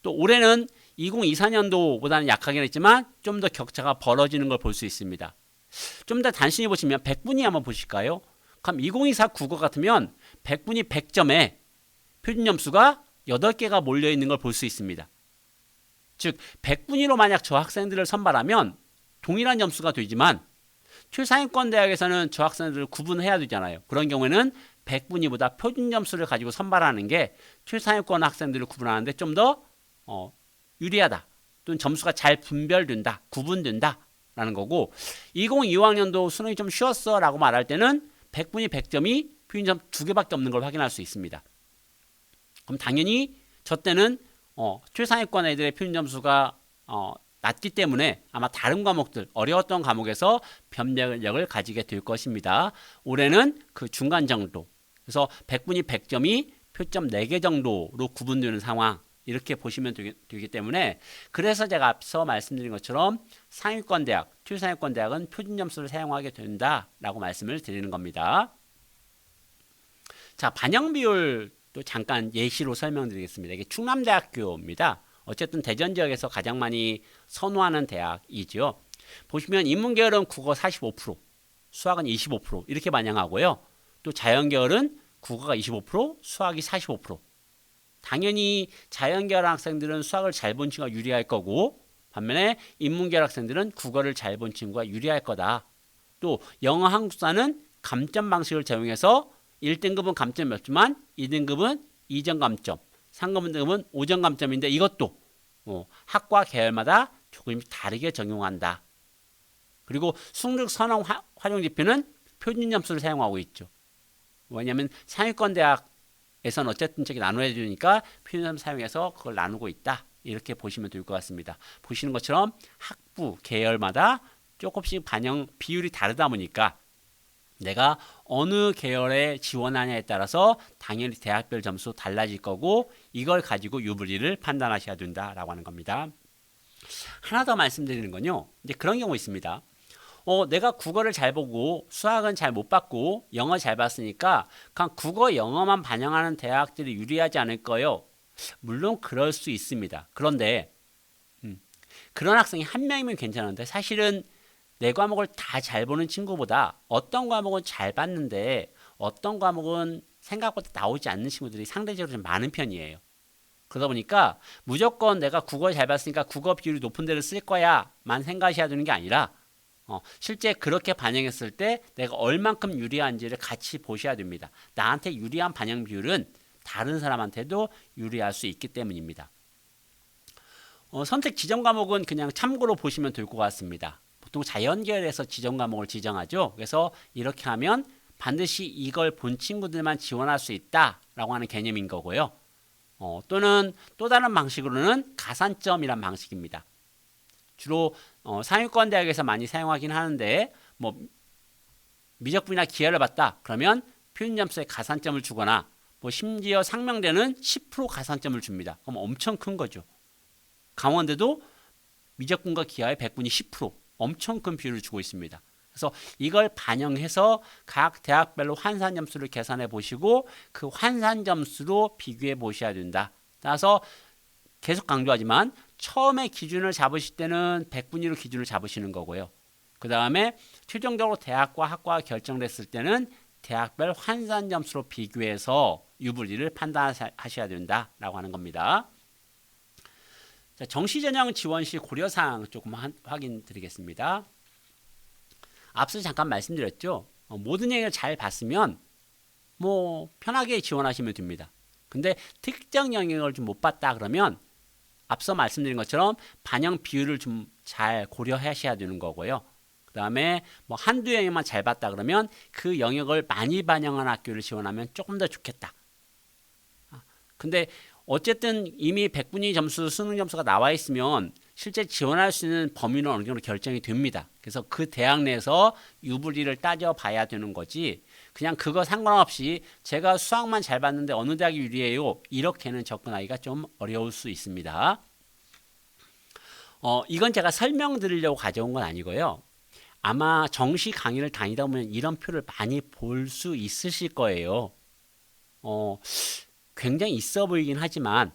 또 올해는 2024년도보다는 약하긴 했지만 좀 더 격차가 벌어지는 걸 볼 수 있습니다. 좀 더 단순히 보시면 100분위 한번 보실까요? 그럼 2024 국어 같으면 100분위 100점에 표준점 수가 8개가 몰려있는 걸 볼 수 있습니다. 즉 100분위로 만약 저 학생들을 선발하면 동일한 점수가 되지만 최상위권 대학에서는 저 학생들을 구분해야 되잖아요. 그런 경우에는 100분위보다 표준 점수를 가지고 선발하는 게 최상위권 학생들을 구분하는데 좀 더 유리하다, 또는 점수가 잘 분별된다, 구분된다 라는 거고, 2025학년도 수능이 좀 쉬웠어 라고 말할 때는 100분위 100점이 표준점 2개밖에 없는 걸 확인할 수 있습니다. 그럼 당연히 저 때는 최상위권 애들의 표준 점수가 낮기 때문에 아마 다른 과목들, 어려웠던 과목에서 변별력을 가지게 될 것입니다. 올해는 그 중간 정도, 그래서 100분위 100점이 표점 4개 정도로 구분되는 상황, 이렇게 보시면 되기 때문에, 그래서 제가 앞서 말씀드린 것처럼 상위권 대학, 최상위권 대학은 표준 점수를 사용하게 된다라고 말씀을 드리는 겁니다. 자, 반영 비율 또 잠깐 예시로 설명드리겠습니다. 이게 충남대학교입니다. 어쨌든 대전 지역에서 가장 많이 선호하는 대학이죠. 보시면 인문계열은 국어 45%, 수학은 25% 이렇게 반영하고요. 또 자연계열은 국어가 25%, 수학이 45%. 당연히 자연계열 학생들은 수학을 잘 본 친구가 유리할 거고, 반면에 인문계열 학생들은 국어를 잘 본 친구가 유리할 거다. 또 영어 한국사는 감점 방식을 적용해서 1등급은 감점이 없지만 2등급은 2점 감점, 3등급은 5점 감점인데 이것도 학과 계열마다 조금씩 다르게 적용한다. 그리고 승득 선행 활용 지표는 표준 점수를 사용하고 있죠. 왜냐하면 상위권 대학에서는 어쨌든 저기 나눠야 되니까 표준 점수 사용해서 그걸 나누고 있다. 이렇게 보시면 될 것 같습니다. 보시는 것처럼 학부 계열마다 조금씩 반영 비율이 다르다 보니까 내가 어느 계열에 지원하냐에 따라서 당연히 대학별 점수 달라질 거고, 이걸 가지고 유불리를 판단하셔야 된다라고 하는 겁니다. 하나 더 말씀드리는 건요, 이제 그런 경우 있습니다. 내가 국어를 잘 보고 수학은 잘 못 봤고 영어 잘 봤으니까 그냥 국어 영어만 반영하는 대학들이 유리하지 않을까요? 물론 그럴 수 있습니다. 그런데 그런 학생이 한 명이면 괜찮은데, 사실은 네 과목을 다 잘 보는 친구보다 어떤 과목은 잘 봤는데 어떤 과목은 생각보다 나오지 않는 친구들이 상대적으로 좀 많은 편이에요. 그러다 보니까 무조건 내가 국어 잘 봤으니까 국어 비율이 높은 데를 쓸 거야만 생각하셔야 되는 게 아니라, 실제 그렇게 반영했을 때 내가 얼만큼 유리한지를 같이 보셔야 됩니다. 나한테 유리한 반영 비율은 다른 사람한테도 유리할 수 있기 때문입니다. 선택 지정 과목은 그냥 참고로 보시면 될 것 같습니다. 보통 자연계열에서 지정 과목을 지정하죠. 그래서 이렇게 하면 반드시 이걸 본 친구들만 지원할 수 있다라고 하는 개념인 거고요. 또는 또 다른 방식으로는 가산점이란 방식입니다. 주로 상위권 대학에서 많이 사용하긴 하는데, 뭐 미적분이나 기하를 봤다 그러면 표준 점수에 가산점을 주거나, 뭐 심지어 상명대는 10% 가산점을 줍니다. 그럼 엄청 큰 거죠. 강원대도 미적분과 기하의 100분이 10% 엄청 큰 비율을 주고 있습니다. 그래서 이걸 반영해서 각 대학별로 환산 점수를 계산해 보시고 그 환산 점수로 비교해 보셔야 된다. 따라서 계속 강조하지만 처음에 기준을 잡으실 때는 100분위로 기준을 잡으시는 거고요. 그 다음에 최종적으로 대학과 학과가 결정됐을 때는 대학별 환산 점수로 비교해서 유불리를 판단하셔야 된다라고 하는 겁니다. 자, 정시전형 지원 시 고려사항 조금 확인 드리겠습니다. 앞서 잠깐 말씀드렸죠. 모든 영역을 잘 봤으면 뭐 편하게 지원하시면 됩니다. 근데 특정 영역을 좀 못 봤다 그러면 앞서 말씀드린 것처럼 반영 비율을 좀 잘 고려하셔야 되는 거고요. 그 다음에 뭐 한두 영역만 잘 봤다 그러면 그 영역을 많이 반영한 학교를 지원하면 조금 더 좋겠다. 근데 어쨌든 이미 100분위 점수, 수능 점수가 나와 있으면 실제 지원할 수 있는 범위는 어느 정도 결정이 됩니다. 그래서 그 대학 내에서 유불리를 따져봐야 되는 거지, 그냥 그거 상관없이 제가 수학만 잘 봤는데 어느 대학이 유리해요, 이렇게는 접근하기가 좀 어려울 수 있습니다. 이건 제가 설명드리려고 가져온 건 아니고요. 아마 정시 강의를 다니다 보면 이런 표를 많이 볼 수 있으실 거예요. 굉장히 있어 보이긴 하지만,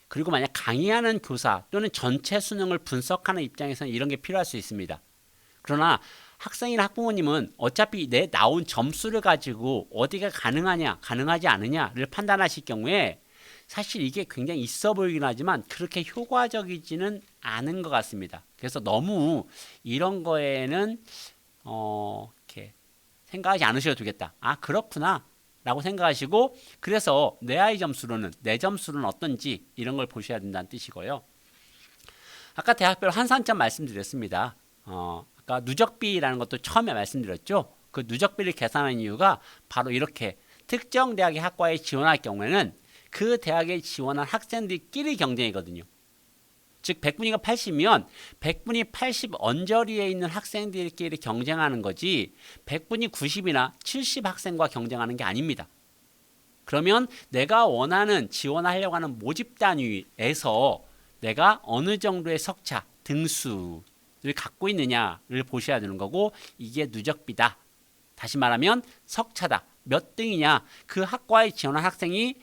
그리고 만약 강의하는 교사 또는 전체 수능을 분석하는 입장에서는 이런 게 필요할 수 있습니다. 그러나 학생이나 학부모님은 어차피 내 나온 점수를 가지고 어디가 가능하냐 가능하지 않느냐를 판단하실 경우에 사실 이게 굉장히 있어 보이긴 하지만 그렇게 효과적이지는 않은 것 같습니다. 그래서 너무 이런 거에는 이렇게 생각하지 않으셔도 되겠다. 아, 그렇구나 라고 생각하시고, 그래서 내 아이 점수로는, 내 점수는 어떤지 이런 걸 보셔야 된다는 뜻이고요. 아까 대학별 환산점 말씀드렸습니다. 아까 누적비라는 것도 처음에 말씀드렸죠. 그 누적비를 계산하는 이유가 바로 이렇게 특정 대학의 학과에 지원할 경우에는 그 대학에 지원한 학생들끼리 경쟁이거든요. 즉 100분위가 80이면 100분위 80 언저리에 있는 학생들끼리 경쟁하는 거지 100분위 90이나 70 학생과 경쟁하는 게 아닙니다. 그러면 내가 원하는 지원하려고 하는 모집 단위에서 내가 어느 정도의 석차, 등수를 갖고 있느냐를 보셔야 되는 거고, 이게 누적비다. 다시 말하면 석차다. 몇 등이냐. 그 학과에 지원한 학생이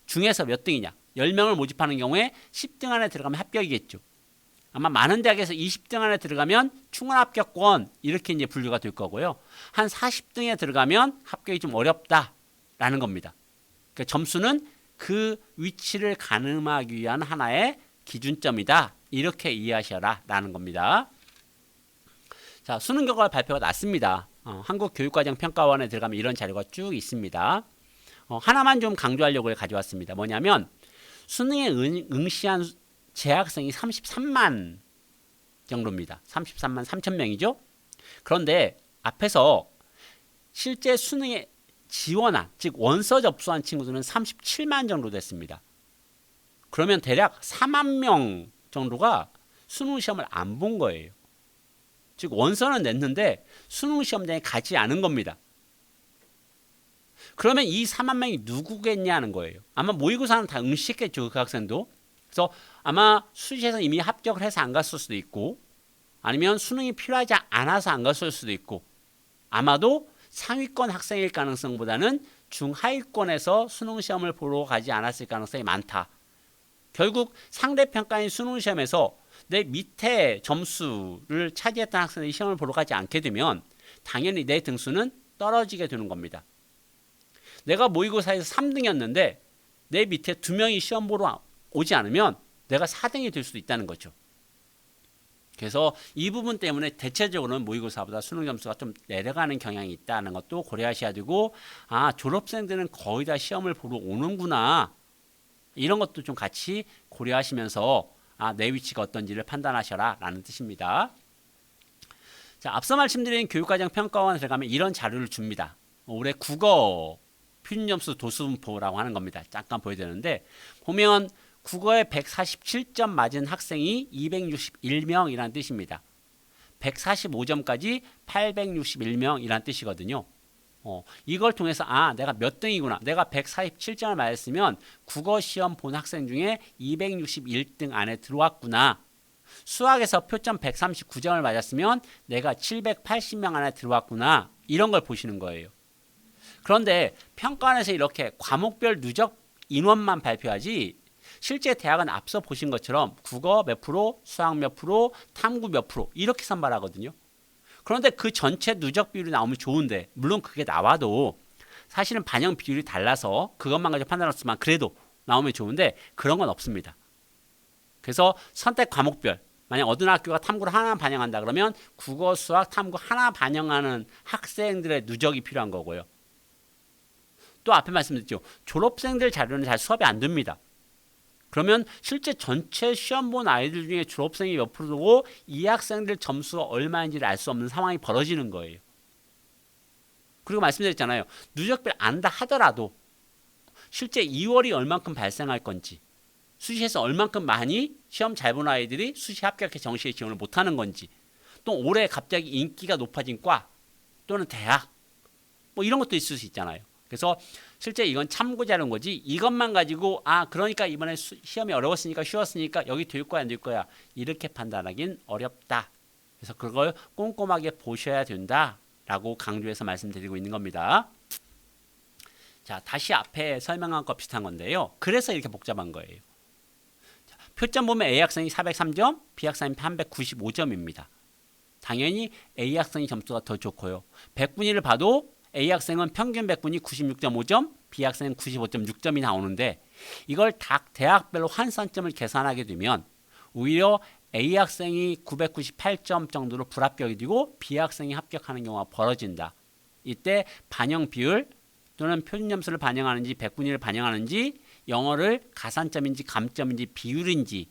중에서 몇 등이냐. 10명을 모집하는 경우에 10등 안에 들어가면 합격이겠죠. 아마 많은 대학에서 20등 안에 들어가면 충원 합격권 이렇게 이제 분류가 될 거고요. 한 40등에 들어가면 합격이 좀 어렵다라는 겁니다. 그러니까 점수는 그 위치를 가늠하기 위한 하나의 기준점이다. 이렇게 이해하셔라라는 겁니다. 자, 수능 결과 발표가 났습니다. 한국교육과정평가원에 들어가면 이런 자료가 쭉 있습니다. 하나만 좀 강조하려고 가져왔습니다. 뭐냐면 수능에 응시한 재학생이 33만 정도입니다. 33만 3천 명이죠. 그런데 앞에서 실제 수능에 지원한, 즉 원서 접수한 친구들은 37만 정도 됐습니다. 그러면 대략 4만 명 정도가 수능 시험을 안 본 거예요. 즉 원서는 냈는데 수능 시험장에 가지 않은 겁니다. 그러면 이 4만 명이 누구겠냐는 거예요. 아마 모의고사는 다 응시했겠죠. 그 학생도. 그래서 아마 수시에서 이미 합격을 해서 안 갔을 수도 있고 아니면 수능이 필요하지 않아서 안 갔을 수도 있고 아마도 상위권 학생일 가능성보다는 중하위권에서 수능 시험을 보러 가지 않았을 가능성이 많다. 결국 상대평가인 수능 시험에서 내 밑에 점수를 차지했던 학생들이 시험을 보러 가지 않게 되면 당연히 내 등수는 떨어지게 되는 겁니다. 내가 모의고사에서 3등이었는데 내 밑에 2명이 시험 보러 오지 않으면 내가 4등이 될 수도 있다는 거죠. 그래서 이 부분 때문에 대체적으로는 모의고사보다 수능 점수가 좀 내려가는 경향이 있다는 것도 고려하셔야 되고 졸업생들은 거의 다 시험을 보러 오는구나. 이런 것도 좀 같이 고려하시면서 내 위치가 어떤지를 판단하셔라 라는 뜻입니다. 자, 앞서 말씀드린 교육과정평가원에 들어가면 이런 자료를 줍니다. 올해 국어 표준점수 도수분포라고 하는 겁니다. 잠깐 보여드리는데 보면 국어에 147점 맞은 학생이 261명이라는 뜻입니다. 145점까지 861명이라는 뜻이거든요. 이걸 통해서 내가 몇 등이구나. 내가 147점을 맞았으면 국어 시험 본 학생 중에 261등 안에 들어왔구나. 수학에서 표점 139점을 맞았으면 내가 780명 안에 들어왔구나. 이런 걸 보시는 거예요. 그런데 평가원에서 이렇게 과목별 누적 인원만 발표하지 실제 대학은 앞서 보신 것처럼 국어 몇 프로, 수학 몇 프로, 탐구 몇 프로 이렇게 선발하거든요. 그런데 그 전체 누적 비율이 나오면 좋은데 물론 그게 나와도 사실은 반영 비율이 달라서 그것만 가지고 판단했지만 그래도 나오면 좋은데 그런 건 없습니다. 그래서 선택 과목별 만약 어느 학교가 탐구를 하나 반영한다 그러면 국어, 수학, 탐구 하나 반영하는 학생들의 누적이 필요한 거고요. 또 앞에 말씀드렸죠. 졸업생들 자료는 잘 수업이 안 됩니다. 그러면 실제 전체 시험 본 아이들 중에 졸업생이 몇 프로고 이 학생들 점수가 얼마인지를 알 수 없는 상황이 벌어지는 거예요. 그리고 말씀드렸잖아요. 누적별 안다 하더라도 실제 2월이 얼만큼 발생할 건지 수시에서 얼만큼 많이 시험 잘 본 아이들이 수시 합격해 정시에 지원을 못하는 건지 또 올해 갑자기 인기가 높아진 과 또는 대학 뭐 이런 것도 있을 수 있잖아요. 그래서 실제 이건 참고 자료인 거지 이것만 가지고 그러니까 이번에 시험이 어려웠으니까 쉬웠으니까 여기 될 거야 안 될 거야 이렇게 판단하긴 어렵다. 그래서 그걸 꼼꼼하게 보셔야 된다라고 강조해서 말씀드리고 있는 겁니다. 자, 다시 앞에 설명한 거 비슷한 건데요. 그래서 이렇게 복잡한 거예요. 자, 표점 보면 A 학생이 403점, B 학생이 395점입니다. 당연히 A 학생이 점수가 더 좋고요. 100분위를 봐도 A 학생은 평균 100분위 96.5점, B 학생은 95.6점이 나오는데 이걸 대학별로 환산점을 계산하게 되면 오히려 A 학생이 998점 정도로 불합격이 되고 B 학생이 합격하는 경우가 벌어진다. 이때 반영 비율 또는 표준 점수를 반영하는지 100분위를 반영하는지 영어를 가산점인지 감점인지 비율인지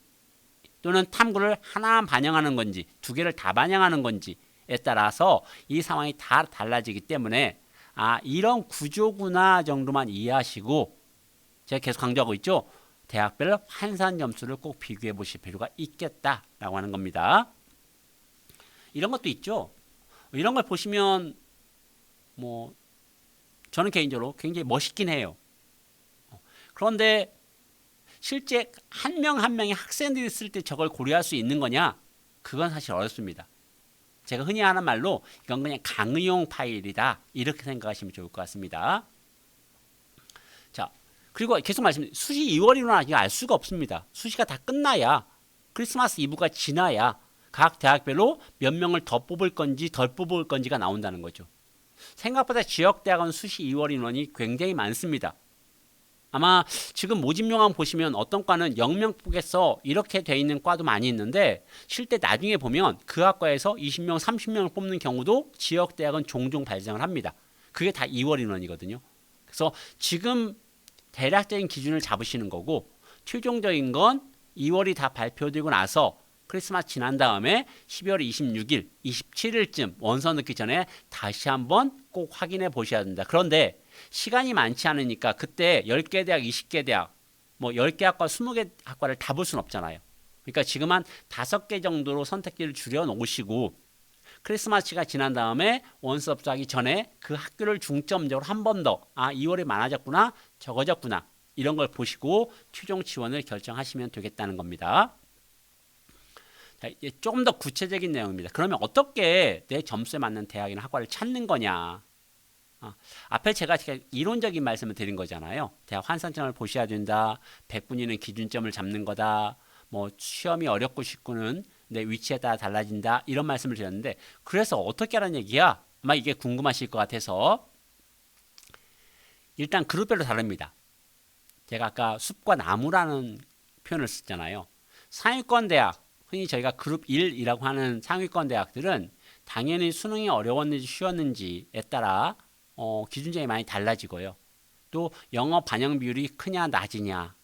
또는 탐구를 하나 반영하는 건지 두 개를 다 반영하는 건지에 따라서 이 상황이 다 달라지기 때문에 이런 구조구나 정도만 이해하시고 제가 계속 강조하고 있죠. 대학별 환산 점수를 꼭 비교해 보실 필요가 있겠다라고 하는 겁니다. 이런 것도 있죠. 이런 걸 보시면 저는 개인적으로 굉장히 멋있긴 해요. 그런데 실제 한 명 한 명의 학생들이 쓸 때 저걸 고려할 수 있는 거냐? 그건 사실 어렵습니다. 제가 흔히 하는 말로 이건 그냥 강의용 파일이다. 이렇게 생각하시면 좋을 것 같습니다. 자, 그리고 계속 말씀드린 수시 2월이나 이거 알 수가 없습니다. 수시가 다 끝나야 크리스마스 이브가 지나야 각 대학별로 몇 명을 더 뽑을 건지 덜 뽑을 건지가 나온다는 거죠. 생각보다 지역대학원 수시 2월 인원이 굉장히 많습니다. 아마 지금 모집 요강 보시면 어떤 과는 0명 뽑겠어 이렇게 돼 있는 과도 많이 있는데 실제 나중에 보면 그 학과에서 20명, 30명을 뽑는 경우도 지역대학은 종종 발생을 합니다. 그게 다 2월 인원이거든요. 그래서 지금 대략적인 기준을 잡으시는 거고 최종적인 건 2월이 다 발표되고 나서 크리스마스 지난 다음에 12월 26일, 27일쯤 원서 넣기 전에 다시 한번 꼭 확인해 보셔야 된다. 그런데 시간이 많지 않으니까 그때 10개 대학, 20개 대학, 뭐 10개 학과, 20개 학과를 다 볼 수는 없잖아요. 그러니까 지금 한 5개 정도로 선택지를 줄여 놓으시고 크리스마스가 지난 다음에 원서 접수하기 전에 그 학교를 중점적으로 한 번 더 2월이 많아졌구나, 적어졌구나 이런 걸 보시고 최종 지원을 결정하시면 되겠다는 겁니다. 자, 이제 조금 더 구체적인 내용입니다. 그러면 어떻게 내 점수에 맞는 대학이나 학과를 찾는 거냐? 앞에 제가 이론적인 말씀을 드린 거잖아요. 대학 환산점을 보셔야 된다. 100분위는 기준점을 잡는 거다. 뭐 시험이 어렵고 쉽고는 내 위치에 따라 달라진다. 이런 말씀을 드렸는데 그래서 어떻게 하라는 얘기야? 아마 이게 궁금하실 것 같아서 일단 그룹별로 다릅니다. 제가 아까 숲과 나무라는 표현을 썼잖아요. 상위권 대학, 흔히 저희가 그룹 1이라고 하는 상위권 대학들은 당연히 수능이 어려웠는지 쉬웠는지에 따라 기준점이 많이 달라지고요. 또 영어 반영 비율이 크냐 낮으냐,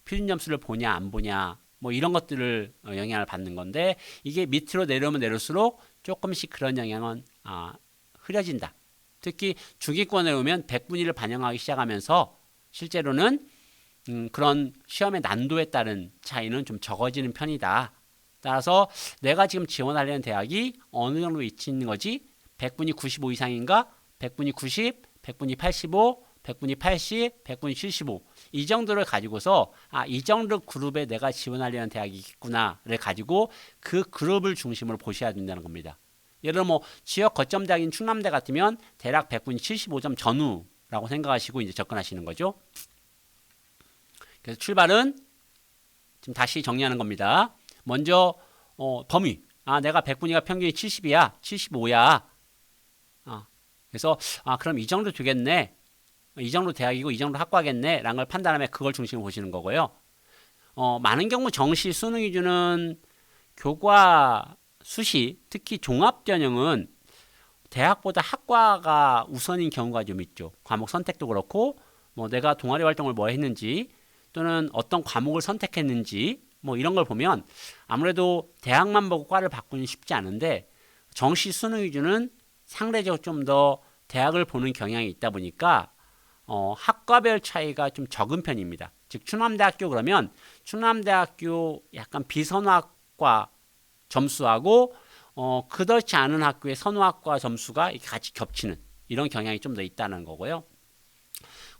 표준 점수를 보냐 안 보냐, 뭐 이런 것들을 영향을 받는 건데 이게 밑으로 내려오면 내려올수록 조금씩 그런 영향은 흐려진다. 특히 중위권에 오면 100분위를 반영하기 시작하면서 실제로는 그런 시험의 난도에 따른 차이는 좀 적어지는 편이다. 따라서 내가 지금 지원하려는 대학이 어느 정도 위치 있는 거지? 100분위 95 이상인가? 100분위 90, 100분위 85, 100분위 80, 100분위 75 이 정도를 가지고서 이 정도 그룹에 내가 지원하려는 대학이 있구나를 가지고 그 그룹을 중심으로 보셔야 된다는 겁니다. 예를 들어 뭐 지역 거점 대학인 충남대 같으면 대략 100분위 75점 전후라고 생각하시고 이제 접근하시는 거죠. 그래서 출발은 지금 다시 정리하는 겁니다. 먼저 범위. 내가 100분위가 평균이 70이야. 75야. 그래서 그럼 이 정도 되겠네. 이 정도 대학이고 이 정도 학과겠네. 라는 걸 판단하면 그걸 중심으로 보시는 거고요. 많은 경우 정시 수능 위주는 교과 수시, 특히 종합전형은 대학보다 학과가 우선인 경우가 좀 있죠. 과목 선택도 그렇고 뭐 내가 동아리 활동을 뭐 했는지 또는 어떤 과목을 선택했는지 뭐 이런 걸 보면 아무래도 대학만 보고 과를 바꾸는 쉽지 않은데 정시 수능 위주는 상대적으로 좀 더 대학을 보는 경향이 있다 보니까 학과별 차이가 좀 적은 편입니다. 즉 충남대학교 그러면 충남대학교 약간 비선호학과 점수하고 그렇지 않은 학교의 선호학과 점수가 같이 겹치는 이런 경향이 좀 더 있다는 거고요.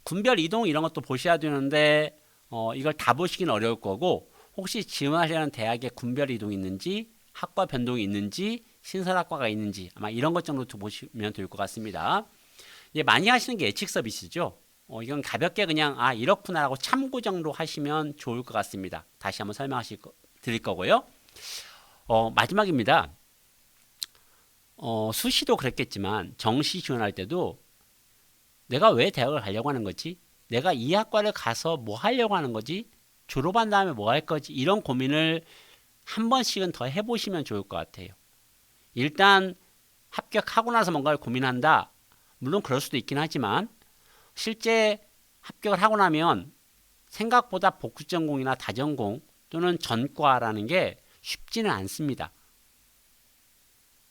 군별 이동 이런 것도 보셔야 되는데 이걸 다 보시긴 어려울 거고 혹시 지원하려는 대학에 군별 이동이 있는지 학과 변동이 있는지 신설학과가 있는지 아마 이런 것 정도 보시면 될 것 같습니다. 많이 하시는 게 예측 서비스죠. 이건 가볍게 그냥 이렇구나라고 참고 정도 하시면 좋을 것 같습니다. 다시 한번 드릴 거고요. 마지막입니다. 수시도 그랬겠지만 정시 지원할 때도 내가 왜 대학을 가려고 하는 거지? 내가 이 학과를 가서 뭐 하려고 하는 거지? 졸업한 다음에 뭐 할 거지? 이런 고민을 한 번씩은 더 해보시면 좋을 것 같아요. 일단 합격하고 나서 뭔가를 고민한다. 물론 그럴 수도 있긴 하지만 실제 합격을 하고 나면 생각보다 복수전공이나 다전공 또는 전과라는 게 쉽지는 않습니다.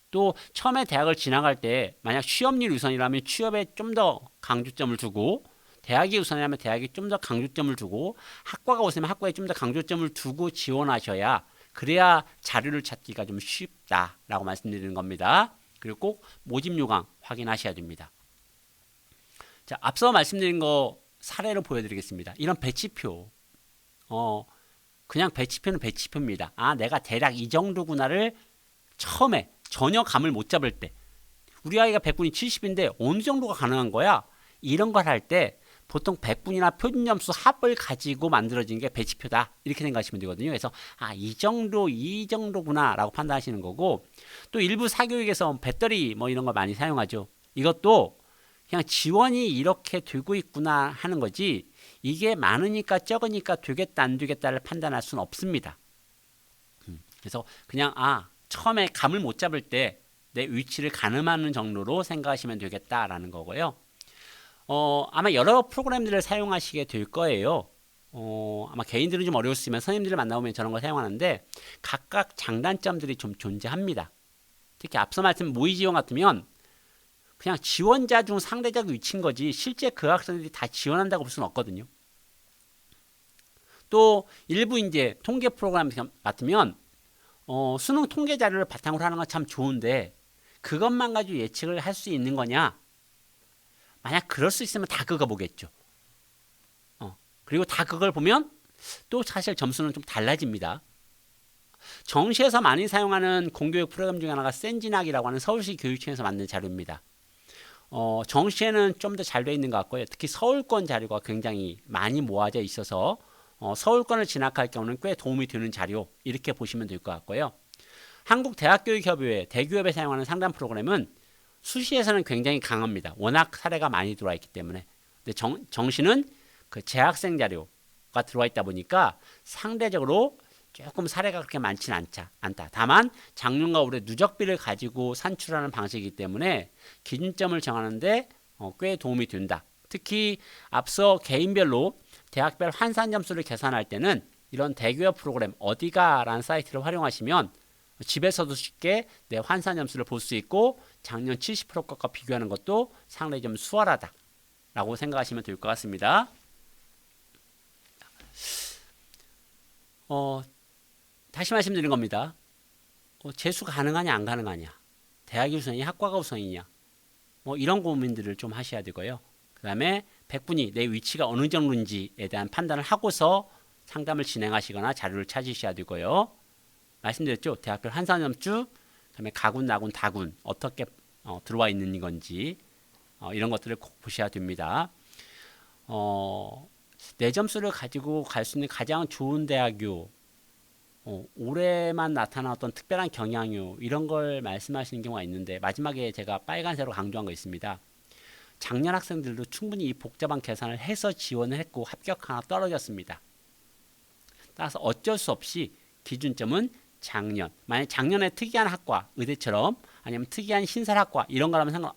또 처음에 대학을 진학할 때 만약 취업률 우선이라면 취업에 좀 더 강조점을 두고 대학이 우선이라면 대학에 좀 더 강조점을 두고 학과가 우선이면 학과에 좀 더 강조점을 두고 지원하셔야 그래야 자료를 찾기가 좀 쉽다라고 말씀드리는 겁니다. 그리고 꼭 모집 요강 확인하셔야 됩니다. 자, 앞서 말씀드린 거 사례로 보여드리겠습니다. 이런 배치표, 그냥 배치표는 배치표입니다. 내가 대략 이 정도구나를 처음에 전혀 감을 못 잡을 때, 우리 아이가 100분이 70인데 어느 정도가 가능한 거야? 이런 걸 할 때 보통 100분이나 표준점수 합을 가지고 만들어진 게 배치표다. 이렇게 생각하시면 되거든요. 그래서 이 정도구나 라고 판단하시는 거고, 또 일부 사교육에서 배터리 뭐 이런 걸 많이 사용하죠. 이것도 그냥 지원이 이렇게 되고 있구나 하는 거지, 이게 많으니까 적으니까 되겠다 안 되겠다를 판단할 수는 없습니다. 그래서 그냥 처음에 감을 못 잡을 때 내 위치를 가늠하는 정도로 생각하시면 되겠다라는 거고요. 아마 여러 프로그램들을 사용하시게 될 거예요. 아마 개인들은 좀 어려울 수 있지만 선생님들을 만나보면 저런 걸 사용하는데, 각각 장단점들이 좀 존재합니다. 특히 앞서 말씀 모의 지원 같으면 그냥 지원자 중 상대적 위치인 거지, 실제 그 학생들이 다 지원한다고 볼 수는 없거든요. 또 일부 이제 통계 프로그램 같으면 수능 통계 자료를 바탕으로 하는 건 참 좋은데, 그것만 가지고 예측을 할 수 있는 거냐? 만약 그럴 수 있으면 다 그거 보겠죠. 그리고 다 그걸 보면 또 사실 점수는 좀 달라집니다. 정시에서 많이 사용하는 공교육 프로그램 중에 하나가 센진학이라고 하는 서울시 교육청에서 만든 자료입니다. 정시에는 좀 더 잘 되어 있는 것 같고요. 특히 서울권 자료가 굉장히 많이 모아져 있어서 서울권을 진학할 경우는 꽤 도움이 되는 자료, 이렇게 보시면 될 것 같고요. 한국대학교육협의회, 대기업에 사용하는 상담 프로그램은 수시에서는 굉장히 강합니다. 워낙 사례가 많이 들어와 있기 때문에. 근데 정시는 그 재학생 자료가 들어와 있다 보니까 상대적으로 조금 사례가 그렇게 많지는 않다. 다만 작년과 올해 누적비를 가지고 산출하는 방식이기 때문에 기준점을 정하는데 꽤 도움이 된다. 특히 앞서 개인별로 대학별 환산 점수를 계산할 때는 이런 대기업 프로그램 어디가라는 사이트를 활용하시면 집에서도 쉽게 내 환산 점수를 볼 수 있고, 작년 70%과 비교하는 것도 상당히 좀 수월하다 라고 생각하시면 될 것 같습니다. 다시 말씀드린 겁니다. 재수 가능하냐 안 가능하냐, 대학이 우선이냐 학과가 우선이냐, 이런 고민들을 좀 하셔야 되고요. 그 다음에 100분이 내 위치가 어느 정도인지에 대한 판단을 하고서 상담을 진행하시거나 자료를 찾으셔야 되고요. 말씀드렸죠. 대학별 환산점수, 그다음에 가군, 나군, 다군 어떻게 들어와 있는 건지 이런 것들을 꼭 보셔야 됩니다. 내 점수를 가지고 갈 수 있는 가장 좋은 대학교, 올해만 나타난 특별한 경향요, 이런 걸 말씀하시는 경우가 있는데, 마지막에 제가 빨간색으로 강조한 거 있습니다. 작년 학생들도 충분히 이 복잡한 계산을 해서 지원을 했고 합격하나 떨어졌습니다. 따라서 어쩔 수 없이 기준점은 작년, 만약 작년에 특이한 학과, 의대처럼 아니면 특이한 신설학과 이런 거라면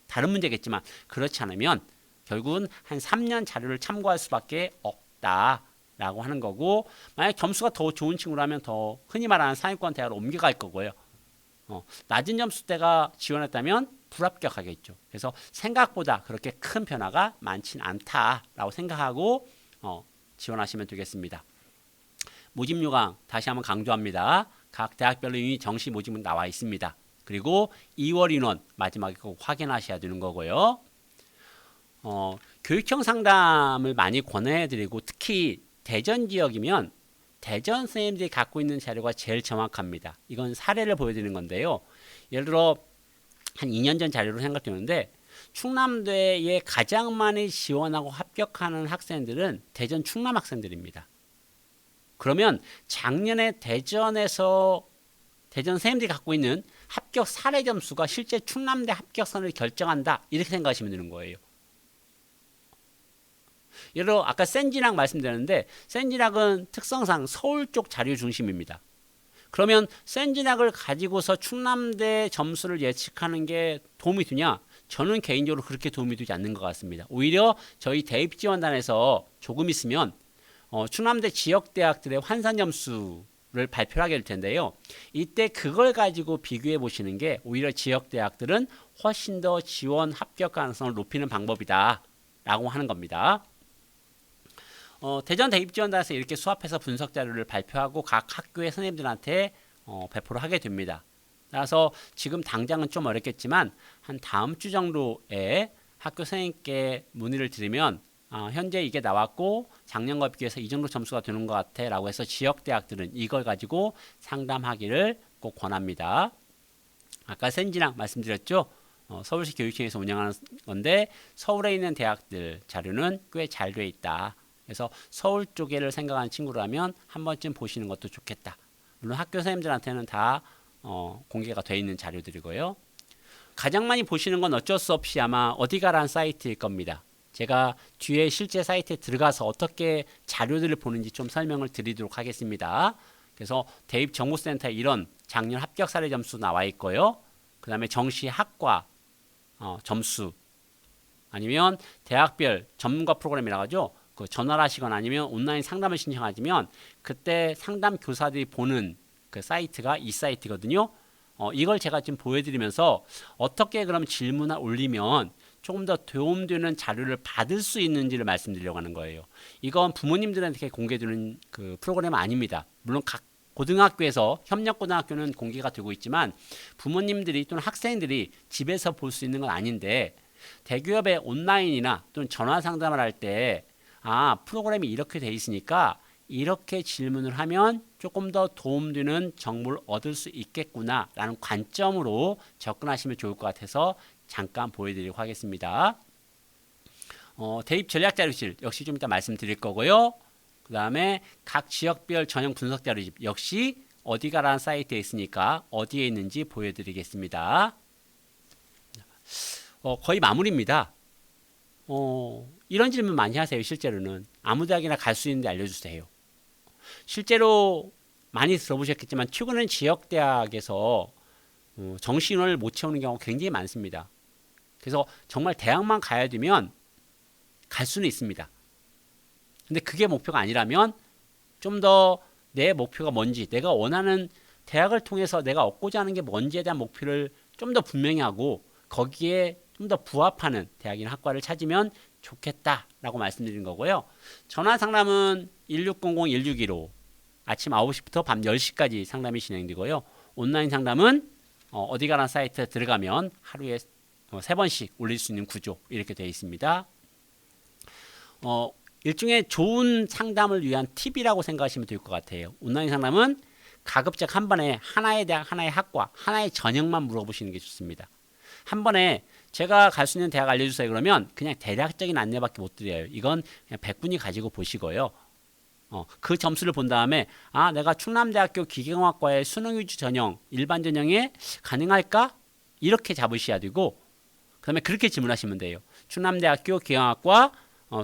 다른 문제겠지만, 그렇지 않으면 결국은 한 3년 자료를 참고할 수밖에 없다라고 하는 거고, 만약 점수가 더 좋은 친구라면 더 흔히 말하는 상위권 대학으로 옮겨갈 거고요. 낮은 점수대가 지원했다면 불합격하겠죠. 그래서 생각보다 그렇게 큰 변화가 많진 않다라고 생각하고 지원하시면 되겠습니다. 모집 요강 다시 한번 강조합니다. 각 대학별로 이미 정시 모집은 나와 있습니다. 그리고 2월 인원 마지막에 꼭 확인하셔야 되는 거고요. 교육청 상담을 많이 권해드리고, 특히 대전 지역이면 대전 선생님들이 갖고 있는 자료가 제일 정확합니다. 이건 사례를 보여드리는 건데요. 예를 들어 한 2년 전 자료로 생각되는데, 충남대에 가장 많이 지원하고 합격하는 학생들은 대전 충남 학생들입니다. 그러면 작년에 대전 선생님들이 갖고 있는 합격 사례 점수가 실제 충남대 합격선을 결정한다, 이렇게 생각하시면 되는 거예요. 예를 들어 아까 센진학 말씀드렸는데, 센진학은 특성상 서울 쪽 자료 중심입니다. 그러면 센진학을 가지고서 충남대 점수를 예측하는 게 도움이 되냐? 저는 개인적으로 그렇게 도움이 되지 않는 것 같습니다. 오히려 저희 대입지원단에서 조금 있으면 충남대 지역대학들의 환산 점수를 발표하게 될 텐데요. 이때 그걸 가지고 비교해 보시는 게 오히려 지역대학들은 훨씬 더 지원 합격 가능성을 높이는 방법이다 라고 하는 겁니다. 대전 대입지원단에서 이렇게 수합해서 분석 자료를 발표하고 각 학교의 선생님들한테 배포를 하게 됩니다. 따라서 지금 당장은 좀 어렵겠지만 한 다음 주 정도에 학교 선생님께 문의를 드리면 현재 이게 나왔고 작년과 비교해서 이 정도 점수가 되는 것 같아 라고 해서 지역대학들은 이걸 가지고 상담하기를 꼭 권합니다. 아까 센진학 말씀드렸죠. 서울시 교육청에서 운영하는 건데 서울에 있는 대학들 자료는 꽤 잘 돼 있다. 그래서 서울 쪽에를 생각하는 친구라면 한 번쯤 보시는 것도 좋겠다. 물론 학교 선생님들한테는 다 공개가 돼 있는 자료들이고요. 가장 많이 보시는 건 어쩔 수 없이 아마 어디가라는 사이트일 겁니다. 제가 뒤에 실제 사이트에 들어가서 어떻게 자료들을 보는지 좀 설명을 드리도록 하겠습니다. 그래서 대입정보센터에 이런 작년 합격 사례 점수 나와 있고요. 그 다음에 정시 학과 점수, 아니면 대학별 전문가 프로그램이라고 하죠. 그 전화를 하시거나 아니면 온라인 상담을 신청하시면 그때 상담 교사들이 보는 그 사이트가 이 사이트거든요. 이걸 제가 지금 보여드리면서 어떻게 그럼 질문을 올리면 조금 더 도움되는 자료를 받을 수 있는지를 말씀드리려고 하는 거예요. 이건 부모님들한테 공개되는 그 프로그램 아닙니다. 물론 각 고등학교에서 협력고등학교는 공개가 되고 있지만 부모님들이 또는 학생들이 집에서 볼 수 있는 건 아닌데 대기업의 온라인이나 또는 전화 상담을 할 때 프로그램이 이렇게 돼 있으니까 이렇게 질문을 하면 조금 더 도움되는 정보를 얻을 수 있겠구나 라는 관점으로 접근하시면 좋을 것 같아서 잠깐 보여드리려고 하겠습니다. 대입 전략 자료실 역시 좀 이따 말씀드릴 거고요. 그 다음에 각 지역별 전형 분석 자료집 역시 어디가라는 사이트에 있으니까 어디에 있는지 보여드리겠습니다. 거의 마무리입니다. 이런 질문 많이 하세요. 실제로는 아무 대학이나 갈 수 있는데 알려주세요. 실제로 많이 들어보셨겠지만 최근엔 지역대학에서 정시인원을 못 채우는 경우가 굉장히 많습니다. 그래서 정말 대학만 가야 되면 갈 수는 있습니다. 근데 그게 목표가 아니라면 좀 더 내 목표가 뭔지, 내가 원하는 대학을 통해서 내가 얻고자 하는 게 뭔지에 대한 목표를 좀 더 분명히 하고 거기에 좀 더 부합하는 대학이나 학과를 찾으면 좋겠다라고 말씀드린 거고요. 전화 상담은 1600-1615 아침 9시부터 밤 10시까지 상담이 진행되고요. 온라인 상담은 어디가라는 사이트에 들어가면 하루에 3번씩 올릴 수 있는 구조 이렇게 되어 있습니다. 일종의 좋은 상담을 위한 팁이라고 생각하시면 될 것 같아요. 온라인 상담은 가급적 한 번에 하나의 대학, 하나의 학과, 하나의 전형만 물어보시는 게 좋습니다. 한 번에 제가 갈 수 있는 대학 알려주세요 그러면 그냥 대략적인 안내밖에 못 드려요. 이건 그냥 100분이 가지고 보시고요. 그 점수를 본 다음에 내가 충남대학교 기계공학과의 수능위주 전형, 일반 전형에 가능할까? 이렇게 잡으셔야 되고 그 다음에 그렇게 질문하시면 돼요. 충남대학교 기계공학과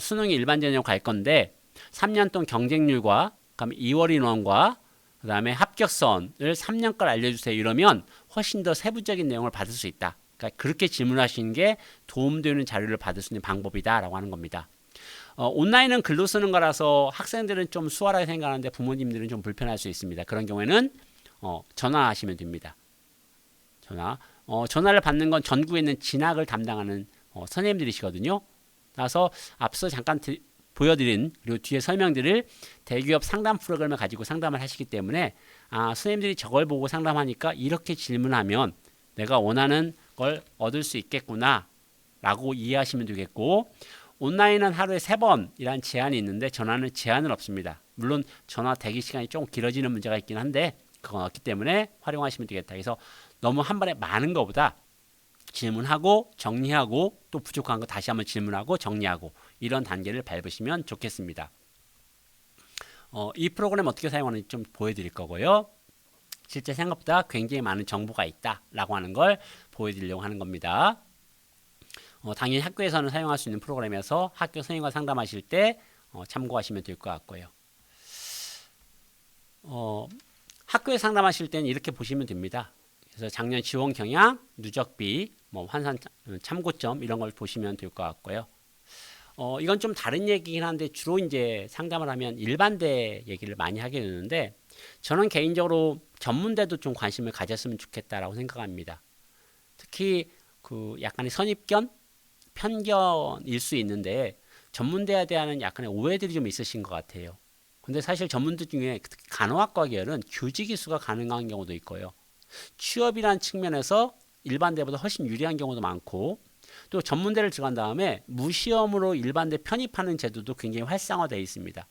수능이 일반 전형 갈 건데 3년 동안 경쟁률과 그다음에 2월 인원과 그 다음에 합격선을 3년 걸 알려주세요. 이러면 훨씬 더 세부적인 내용을 받을 수 있다. 그러니까 그렇게 질문하시는 게 도움되는 자료를 받을 수 있는 방법이다라고 하는 겁니다. 온라인은 글로 쓰는 거라서 학생들은 좀 수월하게 생각하는데 부모님들은 좀 불편할 수 있습니다. 그런 경우에는 전화하시면 됩니다. 전화를 받는 건 전국에 있는 진학을 담당하는 선생님들이시거든요. 그래서 앞서 잠깐 보여드린 그리고 뒤에 설명들을 대기업 상담 프로그램을 가지고 상담을 하시기 때문에 선생님들이 저걸 보고 상담하니까 이렇게 질문하면 내가 원하는 걸 얻을 수 있겠구나 라고 이해하시면 되겠고 온라인은 하루에 3번이라는 제한이 있는데 전화는 제한은 없습니다. 물론 전화 대기 시간이 조금 길어지는 문제가 있긴 한데 그건 없기 때문에 활용하시면 되겠다. 그래서 너무 한 번에 많은 것보다 질문하고 정리하고 또 부족한 거 다시 한번 질문하고 정리하고 이런 단계를 밟으시면 좋겠습니다. 이 프로그램 어떻게 사용하는지 좀 보여드릴 거고요. 실제 생각보다 굉장히 많은 정보가 있다라고 하는 걸 보여드리려고 하는 겁니다. 당연히 학교에서는 사용할 수 있는 프로그램에서 학교 선생님과 상담하실 때 참고하시면 될 것 같고요. 학교에 상담하실 때는 이렇게 보시면 됩니다. 그래서 작년 지원 경향, 누적비, 환산 참고점 이런 걸 보시면 될 것 같고요. 이건 좀 다른 얘기긴 한데 주로 이제 상담을 하면 일반대 얘기를 많이 하게 되는데 저는 개인적으로 전문대도 좀 관심을 가졌으면 좋겠다라고 생각합니다. 특히 그 약간의 선입견, 편견일 수 있는데 전문대에 대한 약간의 오해들이 좀 있으신 것 같아요. 근데 사실 전문대 중에 특히 간호학과 계열은 교직 이수가 가능한 경우도 있고요. 취업이라는 측면에서 일반대보다 훨씬 유리한 경우도 많고 또 전문대를 들어간 다음에 무시험으로 일반대 편입하는 제도도 굉장히 활성화되어 있습니다.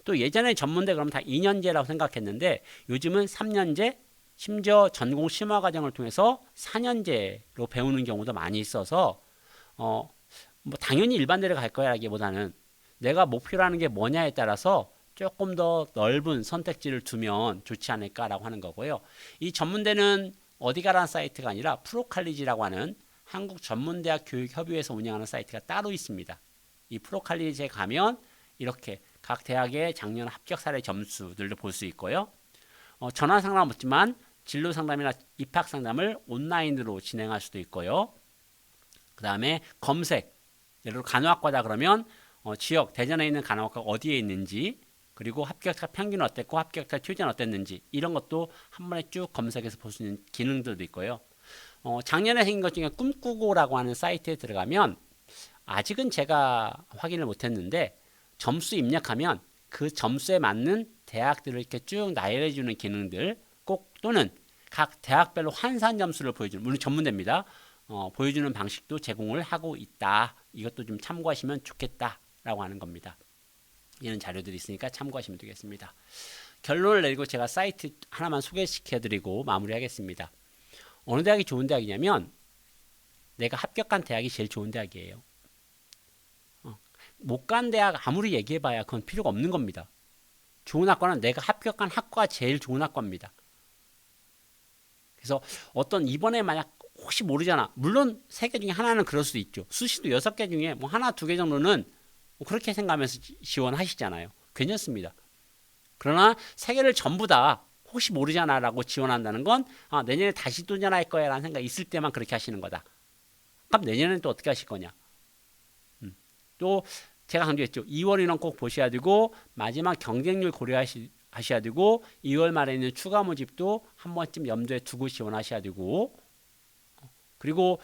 또 예전에 전문대 그러면 다 2년제라고 생각했는데 요즘은 3년제, 심지어 전공 심화 과정을 통해서 4년제로 배우는 경우도 많이 있어서 뭐 당연히 일반대를 갈 거야라기보다는 내가 목표로 하는 게 뭐냐에 따라서 조금 더 넓은 선택지를 두면 좋지 않을까라고 하는 거고요. 이 전문대는 어디 가라는 사이트가 아니라 프로칼리지라고 하는 한국 전문대학 교육협의회에서 운영하는 사이트가 따로 있습니다. 이 프로칼리지에 가면 이렇게 각 대학의 작년 합격 사례 점수들도 볼 수 있고요. 전화 상담 없지만 진로 상담이나 입학 상담을 온라인으로 진행할 수도 있고요. 그 다음에 검색, 예를 들어 간호학과다 그러면 지역, 대전에 있는 간호학과가 어디에 있는지, 그리고 합격자 평균 어땠고 합격자 추이는 어땠는지 이런 것도 한 번에 쭉 검색해서 볼 수 있는 기능들도 있고요. 작년에 생긴 것 중에 꿈꾸고라고 하는 사이트에 들어가면 아직은 제가 확인을 못했는데 점수 입력하면 그 점수에 맞는 대학들을 이렇게 쭉 나열해주는 기능들 꼭 또는 각 대학별로 환산 점수를 보여주는, 물론 전문대입니다. 보여주는 방식도 제공을 하고 있다. 이것도 좀 참고하시면 좋겠다라고 하는 겁니다. 이런 자료들이 있으니까 참고하시면 되겠습니다. 결론을 내리고 제가 사이트 하나만 소개시켜드리고 마무리하겠습니다. 어느 대학이 좋은 대학이냐면 내가 합격한 대학이 제일 좋은 대학이에요. 못 간 대학 아무리 얘기해봐야 그건 필요가 없는 겁니다. 좋은 학과는 내가 합격한 학과가 제일 좋은 학과입니다. 그래서 어떤 이번에 만약 혹시 모르잖아. 물론 3개 중에 하나는 그럴 수도 있죠. 수시도 6개 중에 뭐 하나, 2개 정도는 뭐 그렇게 생각하면서 지원하시잖아요. 괜찮습니다. 그러나 3개를 전부 다 혹시 모르잖아 라고 지원한다는 건 내년에 다시 도전할 거야 라는 생각이 있을 때만 그렇게 하시는 거다. 그럼 내년에는 또 어떻게 하실 거냐. 또 제가 강조했죠. 2월 인원 꼭 보셔야 되고 마지막 경쟁률 고려하셔야 되고 2월 말에 있는 추가 모집도 한 번쯤 염두에 두고 지원하셔야 되고, 그리고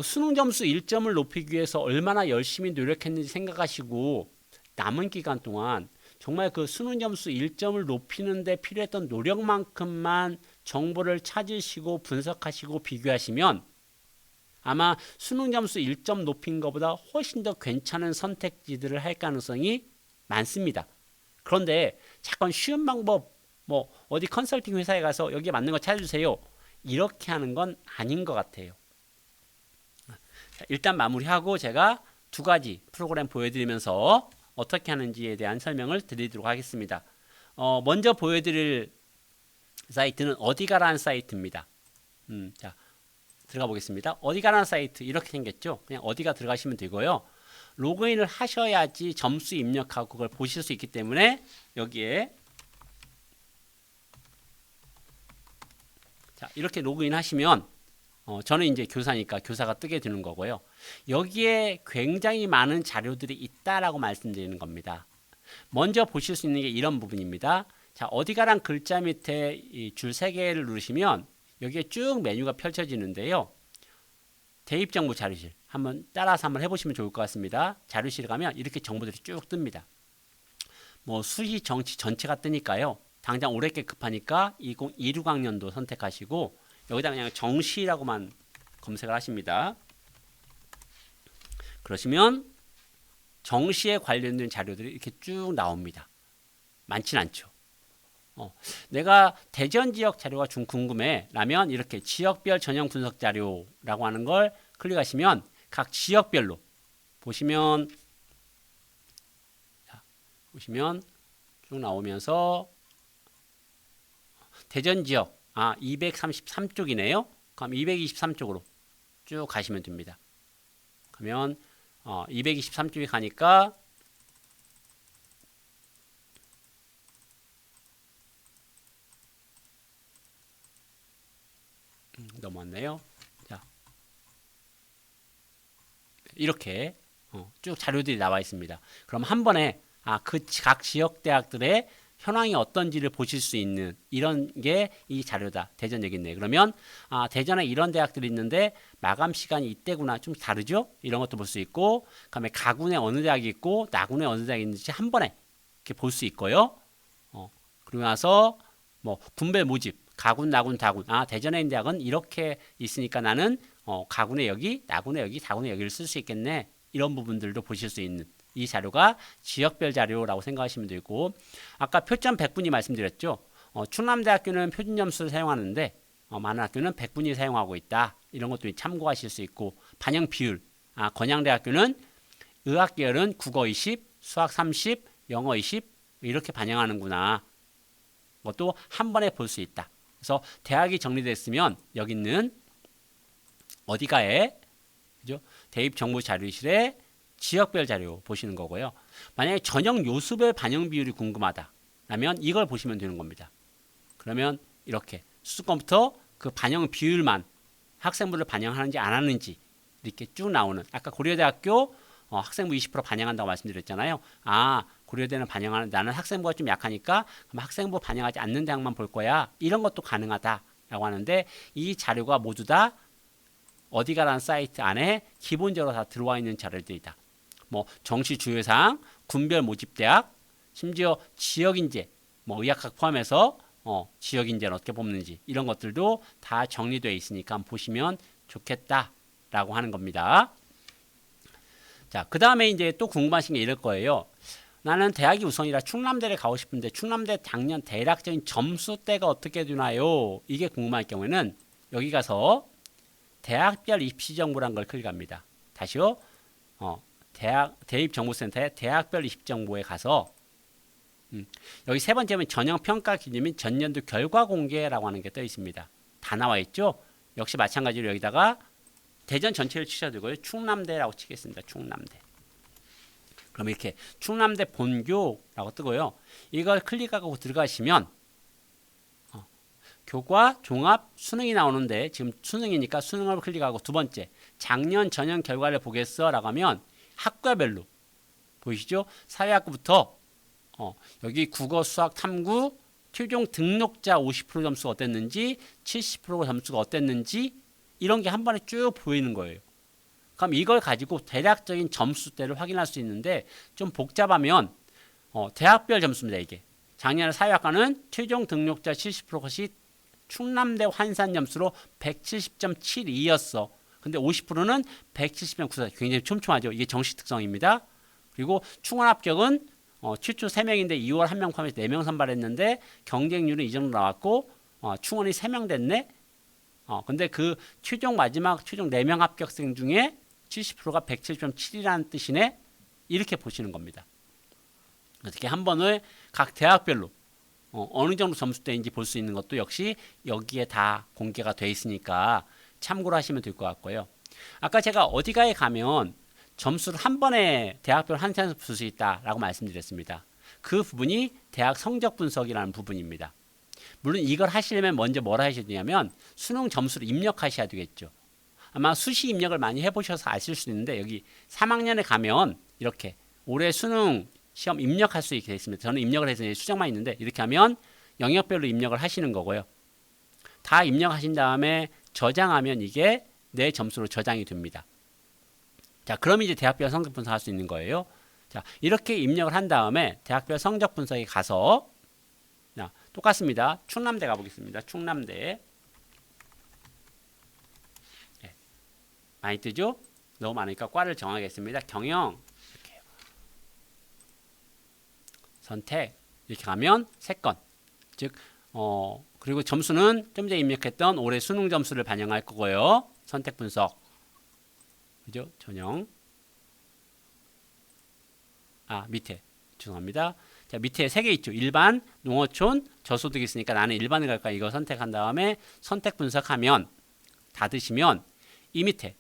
수능 점수 1점을 높이기 위해서 얼마나 열심히 노력했는지 생각하시고 남은 기간 동안 정말 그 수능 점수 1점을 높이는 데 필요했던 노력만큼만 정보를 찾으시고 분석하시고 비교하시면 아마 수능 점수 1점 높인 것보다 훨씬 더 괜찮은 선택지들을 할 가능성이 많습니다. 그런데 잠깐 쉬운 방법, 뭐 어디 컨설팅 회사에 가서 여기에 맞는 거 찾아주세요. 이렇게 하는 건 아닌 것 같아요. 일단 마무리하고 제가 2가지 프로그램 보여드리면서 어떻게 하는지에 대한 설명을 드리도록 하겠습니다. 먼저 보여드릴 사이트는 어디가라는 사이트입니다. 자, 들어가 보겠습니다. 어디가라는 사이트 이렇게 생겼죠. 그냥 어디가 들어가시면 되고요. 로그인을 하셔야지 점수 입력하고 그걸 보실 수 있기 때문에 여기에 자, 이렇게 로그인 하시면 저는 이제 교사니까 교사가 뜨게 되는 거고요. 여기에 굉장히 많은 자료들이 있다라고 말씀드리는 겁니다. 먼저 보실 수 있는 게 이런 부분입니다. 자, 어디가란 글자 밑에 이 줄 3개를 누르시면 여기에 쭉 메뉴가 펼쳐지는데요. 대입정보 자료실 한번 따라서 한번 해보시면 좋을 것 같습니다. 자료실에 가면 이렇게 정보들이 쭉 뜹니다. 뭐 수시 정치 전체가 뜨니까요. 당장 올해 게 급하니까 2026학년도 선택하시고 여기다 그냥 정시라고만 검색을 하십니다. 그러시면 정시에 관련된 자료들이 이렇게 쭉 나옵니다. 많진 않죠. 내가 대전 지역 자료가 좀 궁금해 라면 이렇게 지역별 전형 분석 자료라고 하는 걸 클릭하시면 각 지역별로 보시면 쭉 나오면서 대전 지역 233쪽이네요. 그럼 223쪽으로 쭉 가시면 됩니다. 그러면 223쪽에 가니까 넘어왔네요. 자, 이렇게 쭉 자료들이 나와 있습니다. 그럼 한 번에 그 각 지역 대학들의 현황이 어떤지를 보실 수 있는 이런 게 이 자료다. 대전 여기 있네. 그러면 대전에 이런 대학들이 있는데 마감 시간이 이때구나. 좀 다르죠? 이런 것도 볼 수 있고, 그다음에 가군에 어느 대학이 있고 나군에 어느 대학이 있는지 한 번에 이렇게 볼 수 있고요. 그리고 나서 뭐 분배 모집, 가군, 나군, 다군. 대전에 있는 대학은 이렇게 있으니까 나는 가군에 여기, 나군에 여기, 다군에 여기를 쓸 수 있겠네. 이런 부분들도 보실 수 있는 이 자료가 지역별 자료라고 생각하시면 되고, 아까 표점 100분위 말씀드렸죠. 충남대학교는 표준점수를 사용하는데 많은 학교는 100분위 사용하고 있다. 이런 것도 참고하실 수 있고 반영 비율. 건양대학교는 의학 계열은 국어 20, 수학 30, 영어 20 이렇게 반영하는구나. 것도 한 번에 볼 수 있다. 그래서 대학이 정리됐으면 여기 있는 어디가에 그죠? 대입 정보 자료실에 지역별 자료 보시는 거고요. 만약에 전형 요수별 반영 비율이 궁금하다. 라면 이걸 보시면 되는 겁니다. 그러면 이렇게 수도권부터 그 반영 비율만 학생부를 반영하는지 안 하는지 이렇게 쭉 나오는 아까 고려대학교 학생부 20% 반영한다고 말씀드렸잖아요. 고려대는 반영하는 나는 학생부가 좀 약하니까 그럼 학생부 반영하지 않는 대학만 볼 거야. 이런 것도 가능하다라고 하는데 이 자료가 모두 다 어디가라는 사이트 안에 기본적으로 다 들어와 있는 자료들이다. 뭐 정시 주요사항, 군별 모집대학, 심지어 지역인재, 뭐 의학학 포함해서 지역인재는 어떻게 뽑는지 이런 것들도 다 정리되어 있으니까 한번 보시면 좋겠다라고 하는 겁니다. 자, 그 다음에 이제 또 궁금하신 게 이럴 거예요. 나는 대학이 우선이라 충남대를 가고 싶은데 충남대 작년 대략적인 점수대가 어떻게 되나요? 이게 궁금할 경우에는 여기 가서 대학별 입시정보란 걸 클릭합니다. 다시요. 대입정보센터에 대학별 입시정보에 가서 여기 세 번째 보면 전형평가 기준 및 전년도 결과 공개라고 하는 게 떠 있습니다. 다 나와 있죠? 역시 마찬가지로 여기다가 대전 전체를 치셔도 되고요. 충남대라고 치겠습니다. 충남대. 그럼 이렇게 충남대 본교라고 뜨고요. 이걸 클릭하고 들어가시면 교과, 종합, 수능이 나오는데 지금 수능이니까 수능을 클릭하고 두 번째 작년 전형 결과를 보겠어 라고 하면 학과별로 보이시죠? 사회학부터 여기 국어, 수학, 탐구, 최종 등록자 50% 점수가 어땠는지 70% 점수가 어땠는지 이런 게 한 번에 쭉 보이는 거예요. 그럼 이걸 가지고 대략적인 점수대를 확인할 수 있는데 좀 복잡하면 대학별 점수입니다. 이게 작년에 사회학과는 최종 등록자 70%씩 충남대 환산 점수로 170.72였어. 근데 50%는 170.94. 굉장히 촘촘하죠. 이게 정시 특성입니다. 그리고 충원 합격은 최초 3명인데 2월 1명 포함해서 4명 선발했는데 경쟁률은 이 정도 나왔고 충원이 3명 됐네. 근데 그 최종 4명 합격생 중에 70%가 170.7이라는 뜻이네. 이렇게 보시는 겁니다. 어떻게 한 번을 각 대학별로 어느 정도 점수대인지 볼 수 있는 것도 역시 여기에 다 공개가 돼 있으니까 참고로 하시면 될 것 같고요. 아까 제가 어디가에 가면 점수를 한 번에 대학별 환산해서 볼 수 있다라고 말씀드렸습니다. 그 부분이 대학 성적 분석이라는 부분입니다. 물론 이걸 하시려면 먼저 뭘 하셔야 되냐면 수능 점수를 입력하셔야 되겠죠. 아마 수시 입력을 많이 해보셔서 아실 수 있는데 여기 3학년에 가면 이렇게 올해 수능 시험 입력할 수 있게 되어 있습니다. 저는 입력을 해서 수정만 있는데 이렇게 하면 영역별로 입력을 하시는 거고요. 다 입력하신 다음에 저장하면 이게 내 점수로 저장이 됩니다. 자, 그럼 이제 대학별 성적 분석할 수 있는 거예요. 자, 이렇게 입력을 한 다음에 대학별 성적 분석에 가서 똑같습니다. 충남대 가보겠습니다. 충남대. 네. 많이 뜨죠? 너무 많으니까 과를 정하겠습니다. 경영. 이렇게. 선택. 이렇게 가면 3건. 즉, 그리고 점수는 좀 전에 입력했던 올해 수능 점수를 반영할 거고요. 선택 분석. 그죠? 전형. 밑에. 죄송합니다. 자, 밑에 3개 있죠. 일반, 농어촌, 저소득이 있으니까 나는 일반을 갈까 이거 선택한 다음에 선택 분석하면 닫으시면 이 밑에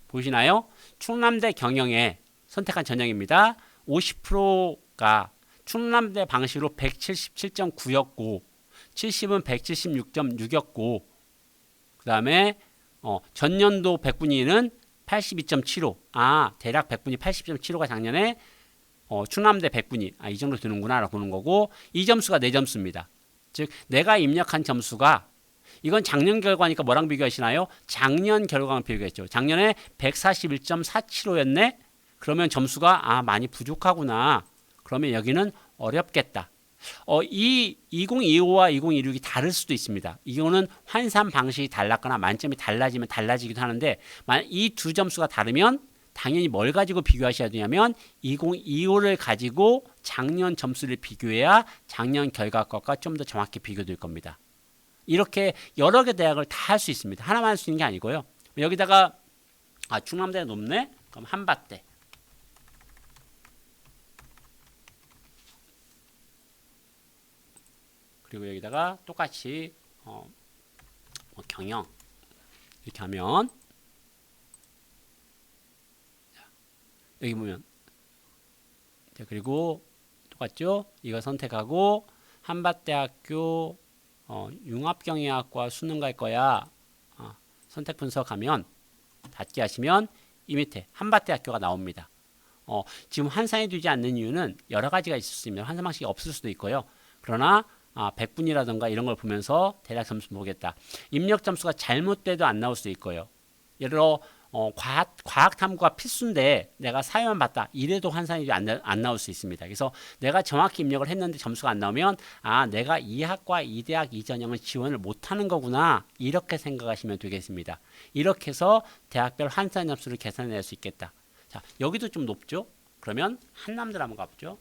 보시나요? 충남대 경영에 선택한 전형입니다. 50%가 충남대 방식으로 177.9였고 70은 176.6였고 그 다음에 전년도 100분위는 82.75. 대략 100분위 80.75가 작년에 충남대 100분위 이 정도 되는구나 라고 보는 거고 이 점수가 내 점수입니다. 즉 내가 입력한 점수가 이건 작년 결과니까 뭐랑 비교하시나요? 작년 결과랑 비교했죠. 작년에 141.475였네. 그러면 점수가 많이 부족하구나. 그러면 여기는 어렵겠다. 이 2025와 2026이 다를 수도 있습니다. 이거는 환산 방식이 달랐거나 만점이 달라지면 달라지기도 하는데 이 두 점수가 다르면 당연히 뭘 가지고 비교하셔야 되냐면 2025를 가지고 작년 점수를 비교해야 작년 결과값과 좀 더 정확히 비교될 겁니다. 이렇게 여러 개 대학을 다 할 수 있습니다. 하나만 할 수 있는 게 아니고요. 여기다가 충남대가 높네? 그럼 한밭대. 그리고 여기다가 똑같이 경영 이렇게 하면 여기 보면 그리고 똑같죠? 이거 선택하고 한밭대학교 융합경영학과 수능 갈 거야. 선택 분석하면 닫기 하시면 이 밑에 한밭대학교가 나옵니다. 지금 환산이 되지 않는 이유는 여러 가지가 있을 수 있습니다. 환산 방식이 없을 수도 있고요. 그러나 100분이라던가 이런 걸 보면서 대략 점수 보겠다. 입력 점수가 잘못돼도 안 나올 수도 있고요. 예를 들어 과학 탐구가 필수인데 내가 사회만 봤다. 이래도 환산이 안 나올 수 있습니다. 그래서 내가 정확히 입력을 했는데 점수가 안 나오면 내가 이 학과 이 대학 이 전형을 지원을 못하는 거구나. 이렇게 생각하시면 되겠습니다. 이렇게 해서 대학별 환산 점수를 계산해낼 수 있겠다. 자, 여기도 좀 높죠? 그러면 한남대를 한번 가보죠.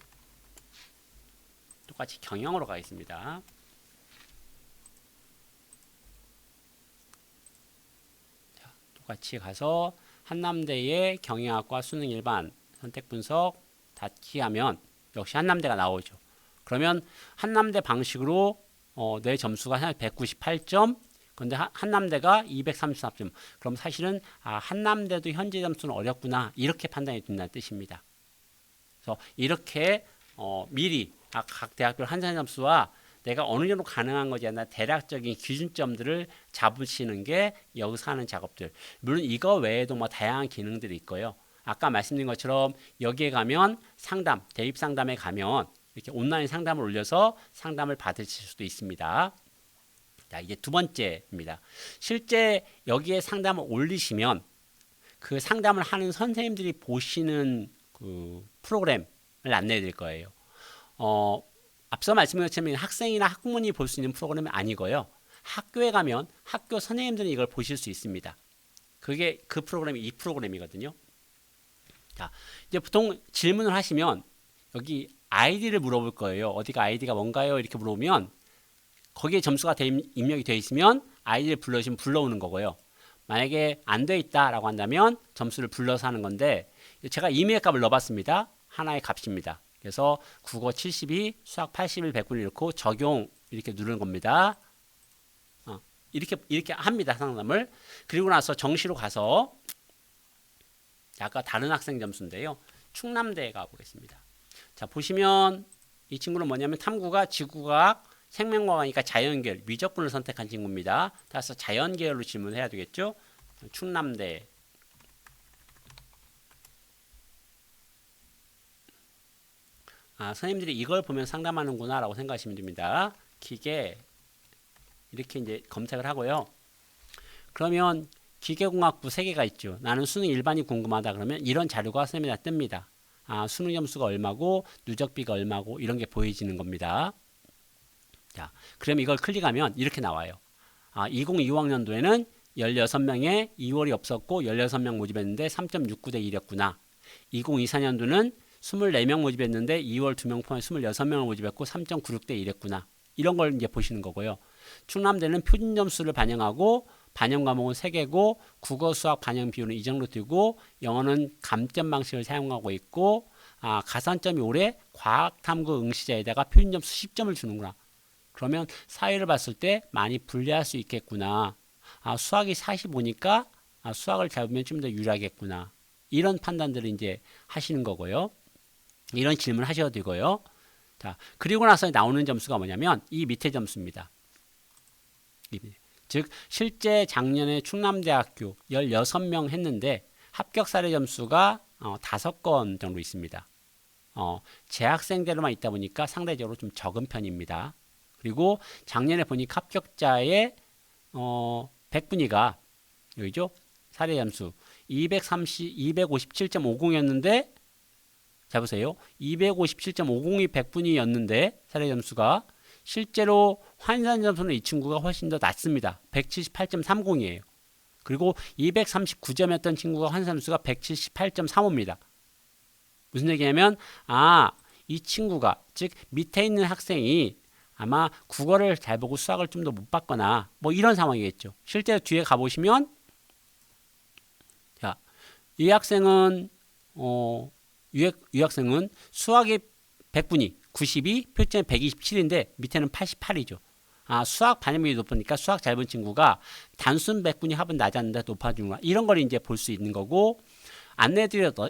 똑같이 경영으로 가겠습니다. 자, 똑같이 가서 한남대의 경영학과 수능 일반 선택 분석 닫기 하면 역시 한남대가 나오죠. 그러면 한남대 방식으로 내 점수가 198점, 근데 한남대가 234점. 그럼 사실은 한남대도 현재 점수는 어렵구나. 이렇게 판단이 된다는 뜻입니다. 그래서 이렇게 미리 각 대학별 환산 점수와 내가 어느 정도 가능한 거지 않나 대략적인 기준점들을 잡으시는 게 여기서 하는 작업들. 물론 이거 외에도 다양한 기능들이 있고요. 아까 말씀드린 것처럼 여기에 가면 상담, 대입 상담에 가면 이렇게 온라인 상담을 올려서 상담을 받으실 수도 있습니다. 자, 이제 두 번째입니다. 실제 여기에 상담을 올리시면 그 상담을 하는 선생님들이 보시는 그 프로그램을 안내해 드릴 거예요. 앞서 말씀드린 것처럼 학생이나 학부모님이 볼 수 있는 프로그램은 아니고요. 학교에 가면 학교 선생님들은 이걸 보실 수 있습니다. 그게 그 프로그램이 이 프로그램이거든요. 자, 이제 보통 질문을 하시면 여기 아이디를 물어볼 거예요. 어디가 아이디가 뭔가요? 이렇게 물어보면 거기에 점수가 입력이 되어 있으면 아이디를 불러주시면 불러오는 거고요. 만약에 안 되어 있다라고 한다면 점수를 불러서 하는 건데 제가 임의의 값을 넣어봤습니다. 하나의 값입니다. 그래서 국어 72, 수학 81, 100분을 넣고 적용 이렇게 누르는 겁니다. 이렇게 합니다. 상담을. 그리고 나서 정시로 가서 아까 다른 학생 점수인데요. 충남대에 가보겠습니다. 자, 보시면 이 친구는 뭐냐면 탐구가 지구과학, 생명과학이니까 자연계열, 미적분을 선택한 친구입니다. 따라서 자연계열로 질문을 해야 되겠죠. 충남대. 선생님들이 이걸 보면 상담하는구나 라고 생각하시면 됩니다. 기계 이렇게 이제 검색을 하고요. 그러면 기계공학부 3개가 있죠. 나는 수능 일반이 궁금하다 그러면 이런 자료가 선생님이 뜹니다. 수능 점수가 얼마고 누적비가 얼마고 이런 게 보여지는 겁니다. 자, 그럼 이걸 클릭하면 이렇게 나와요. 2025학년도에는 16명에 2월이 없었고 16명 모집했는데 3.69대 1이었구나. 2024년도는 24명 모집했는데 2월 2명 포함해 26명을 모집했고 3.96대 1이었구나. 이런 걸 이제 보시는 거고요. 충남대는 표준 점수를 반영하고 반영 과목은 3개고 국어 수학 반영 비율은 이 정도 되고 영어는 감점 방식을 사용하고 있고 가산점이 올해 과학 탐구 응시자에다가 표준 점수 10점을 주는구나. 그러면 사회를 봤을 때 많이 불리할 수 있겠구나. 수학이 45니까 수학을 잡으면 좀 더 유리하겠구나. 이런 판단들을 이제 하시는 거고요. 이런 질문을 하셔도 되고요. 자, 그리고 나서 나오는 점수가 뭐냐면 이 밑에 점수입니다. 즉 실제 작년에 충남대학교 16명 했는데 합격 사례 점수가 5건 정도 있습니다. 재학생대로만 있다 보니까 상대적으로 좀 적은 편입니다. 그리고 작년에 보니까 합격자의 100분위가 여기죠. 사례 점수 257.50였는데 자 보세요. 257.50이 100분위였는데 사례 점수가 실제로 환산 점수는 이 친구가 훨씬 더 낮습니다. 178.30이에요. 그리고 239점이었던 친구가 환산점수가 178.35입니다. 무슨 얘기냐면 이 친구가 즉 밑에 있는 학생이 아마 국어를 잘 보고 수학을 좀 더 못 봤거나 뭐 이런 상황이겠죠. 실제로 뒤에 가보시면 자, 이 학생은 이 학생은 수학이 100분위 92, 표점이 127인데 밑에는 88이죠. 수학 반영률이 높으니까 수학 잘 본 친구가 단순 100분위 합은 낮았는데 높아지는구나. 이런 걸 이제 볼 수 있는 거고,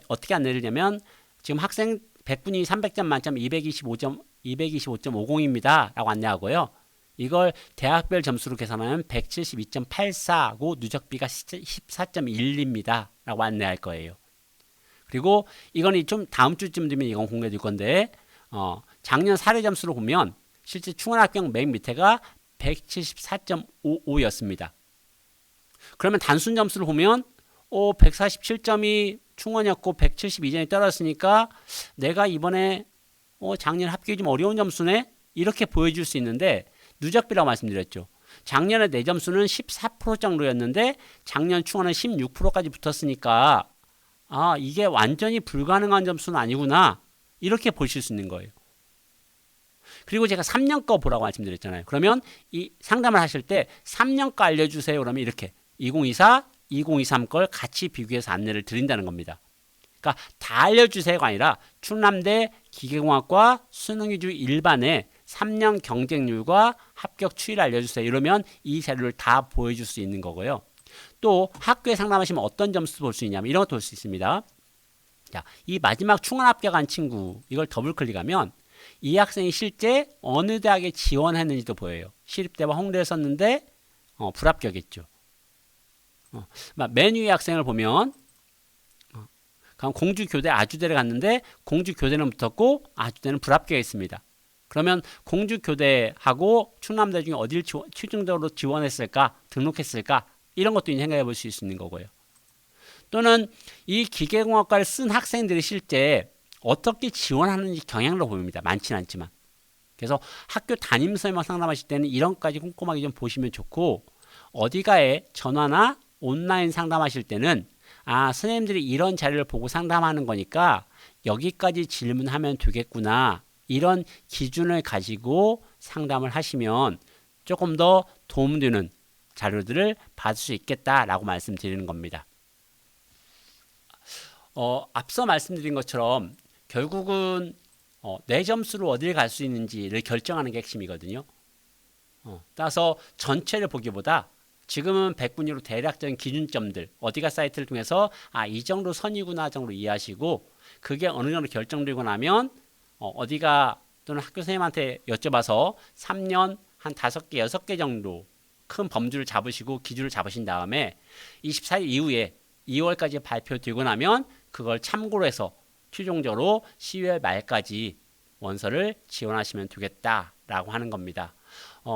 어떻게 안내드리냐면 지금 학생 100분위 300점 만점 225.50입니다. 라고 안내하고요. 이걸 대학별 점수로 계산하면 172.84고 누적비가 14.1입니다. 라고 안내할 거예요. 그리고 이건 좀 다음 주쯤 되면 이건 공개될 건데 작년 사례 점수로 보면 실제 충원합격 맨 밑에가 174.55였습니다. 그러면 단순 점수를 보면 147점이 충원이었고 172점이 떨어졌으니까 내가 이번에 작년 합격이 좀 어려운 점수네? 이렇게 보여줄 수 있는데 누적비라고 말씀드렸죠. 작년에 내 점수는 14% 정도였는데 작년 충원은 16%까지 붙었으니까 이게 완전히 불가능한 점수는 아니구나. 이렇게 보실 수 있는 거예요. 그리고 제가 3년 거 보라고 말씀드렸잖아요. 그러면 이 상담을 하실 때 3년 거 알려주세요. 그러면 이렇게 2024, 2023 걸 같이 비교해서 안내를 드린다는 겁니다. 그러니까 다 알려주세요가 아니라 충남대 기계공학과 수능위주 일반의 3년 경쟁률과 합격 추이를 알려주세요. 이러면 이 자료를 다 보여줄 수 있는 거고요. 또 학교에 상담하시면 어떤 점수 볼 수 있냐면 이런 것도 볼 수 있습니다. 자, 이 마지막 충원 합격한 친구 이걸 더블 클릭하면 이 학생이 실제 어느 대학에 지원했는지도 보여요. 시립대와 홍대에 썼는데 불합격했죠. 맨 위의 학생을 보면 그럼 공주교대 아주대를 갔는데 공주교대는 붙었고 아주대는 불합격했습니다. 그러면 공주교대하고 충남대 중에 어디를 최종적으로 지원했을까 등록했을까 이런 것도 생각해 볼 수 있는 거고요. 또는 이 기계공학과를 쓴 학생들이 실제 어떻게 지원하는지 경향으로 보입니다. 많지는 않지만. 그래서 학교 담임선생님과 상담하실 때는 이런 것까지 꼼꼼하게 좀 보시면 좋고, 어디가에 전화나 온라인 상담하실 때는 선생님들이 이런 자료를 보고 상담하는 거니까 여기까지 질문하면 되겠구나. 이런 기준을 가지고 상담을 하시면 조금 더 도움되는 자료들을 받을 수 있겠다라고 말씀드리는 겁니다. 앞서 말씀드린 것처럼 결국은 내 점수로 어디를 갈 수 있는지를 결정하는 게 핵심이거든요. 따라서 전체를 보기보다 지금은 100분위로 대략적인 기준점들 어디가 사이트를 통해서 이 정도 선이구나 정도 이해하시고, 그게 어느 정도 결정되고 나면 어디가 또는 학교 선생님한테 여쭤봐서 3년 한 5개, 6개 정도 큰 범주를 잡으시고 기준을 잡으신 다음에 24일 이후에 2월까지 발표되고 나면 그걸 참고로 해서 최종적으로 12월 말까지 원서를 지원하시면 되겠다라고 하는 겁니다.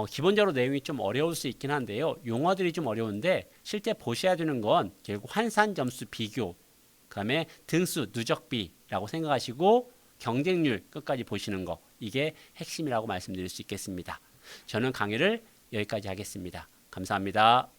기본적으로 내용이 좀 어려울 수 있긴 한데요. 용어들이 좀 어려운데 실제 보셔야 되는 건 결국 환산 점수 비교, 그 다음에 등수, 누적비라고 생각하시고 경쟁률 끝까지 보시는 거, 이게 핵심이라고 말씀드릴 수 있겠습니다. 저는 강의를 여기까지 하겠습니다. 감사합니다.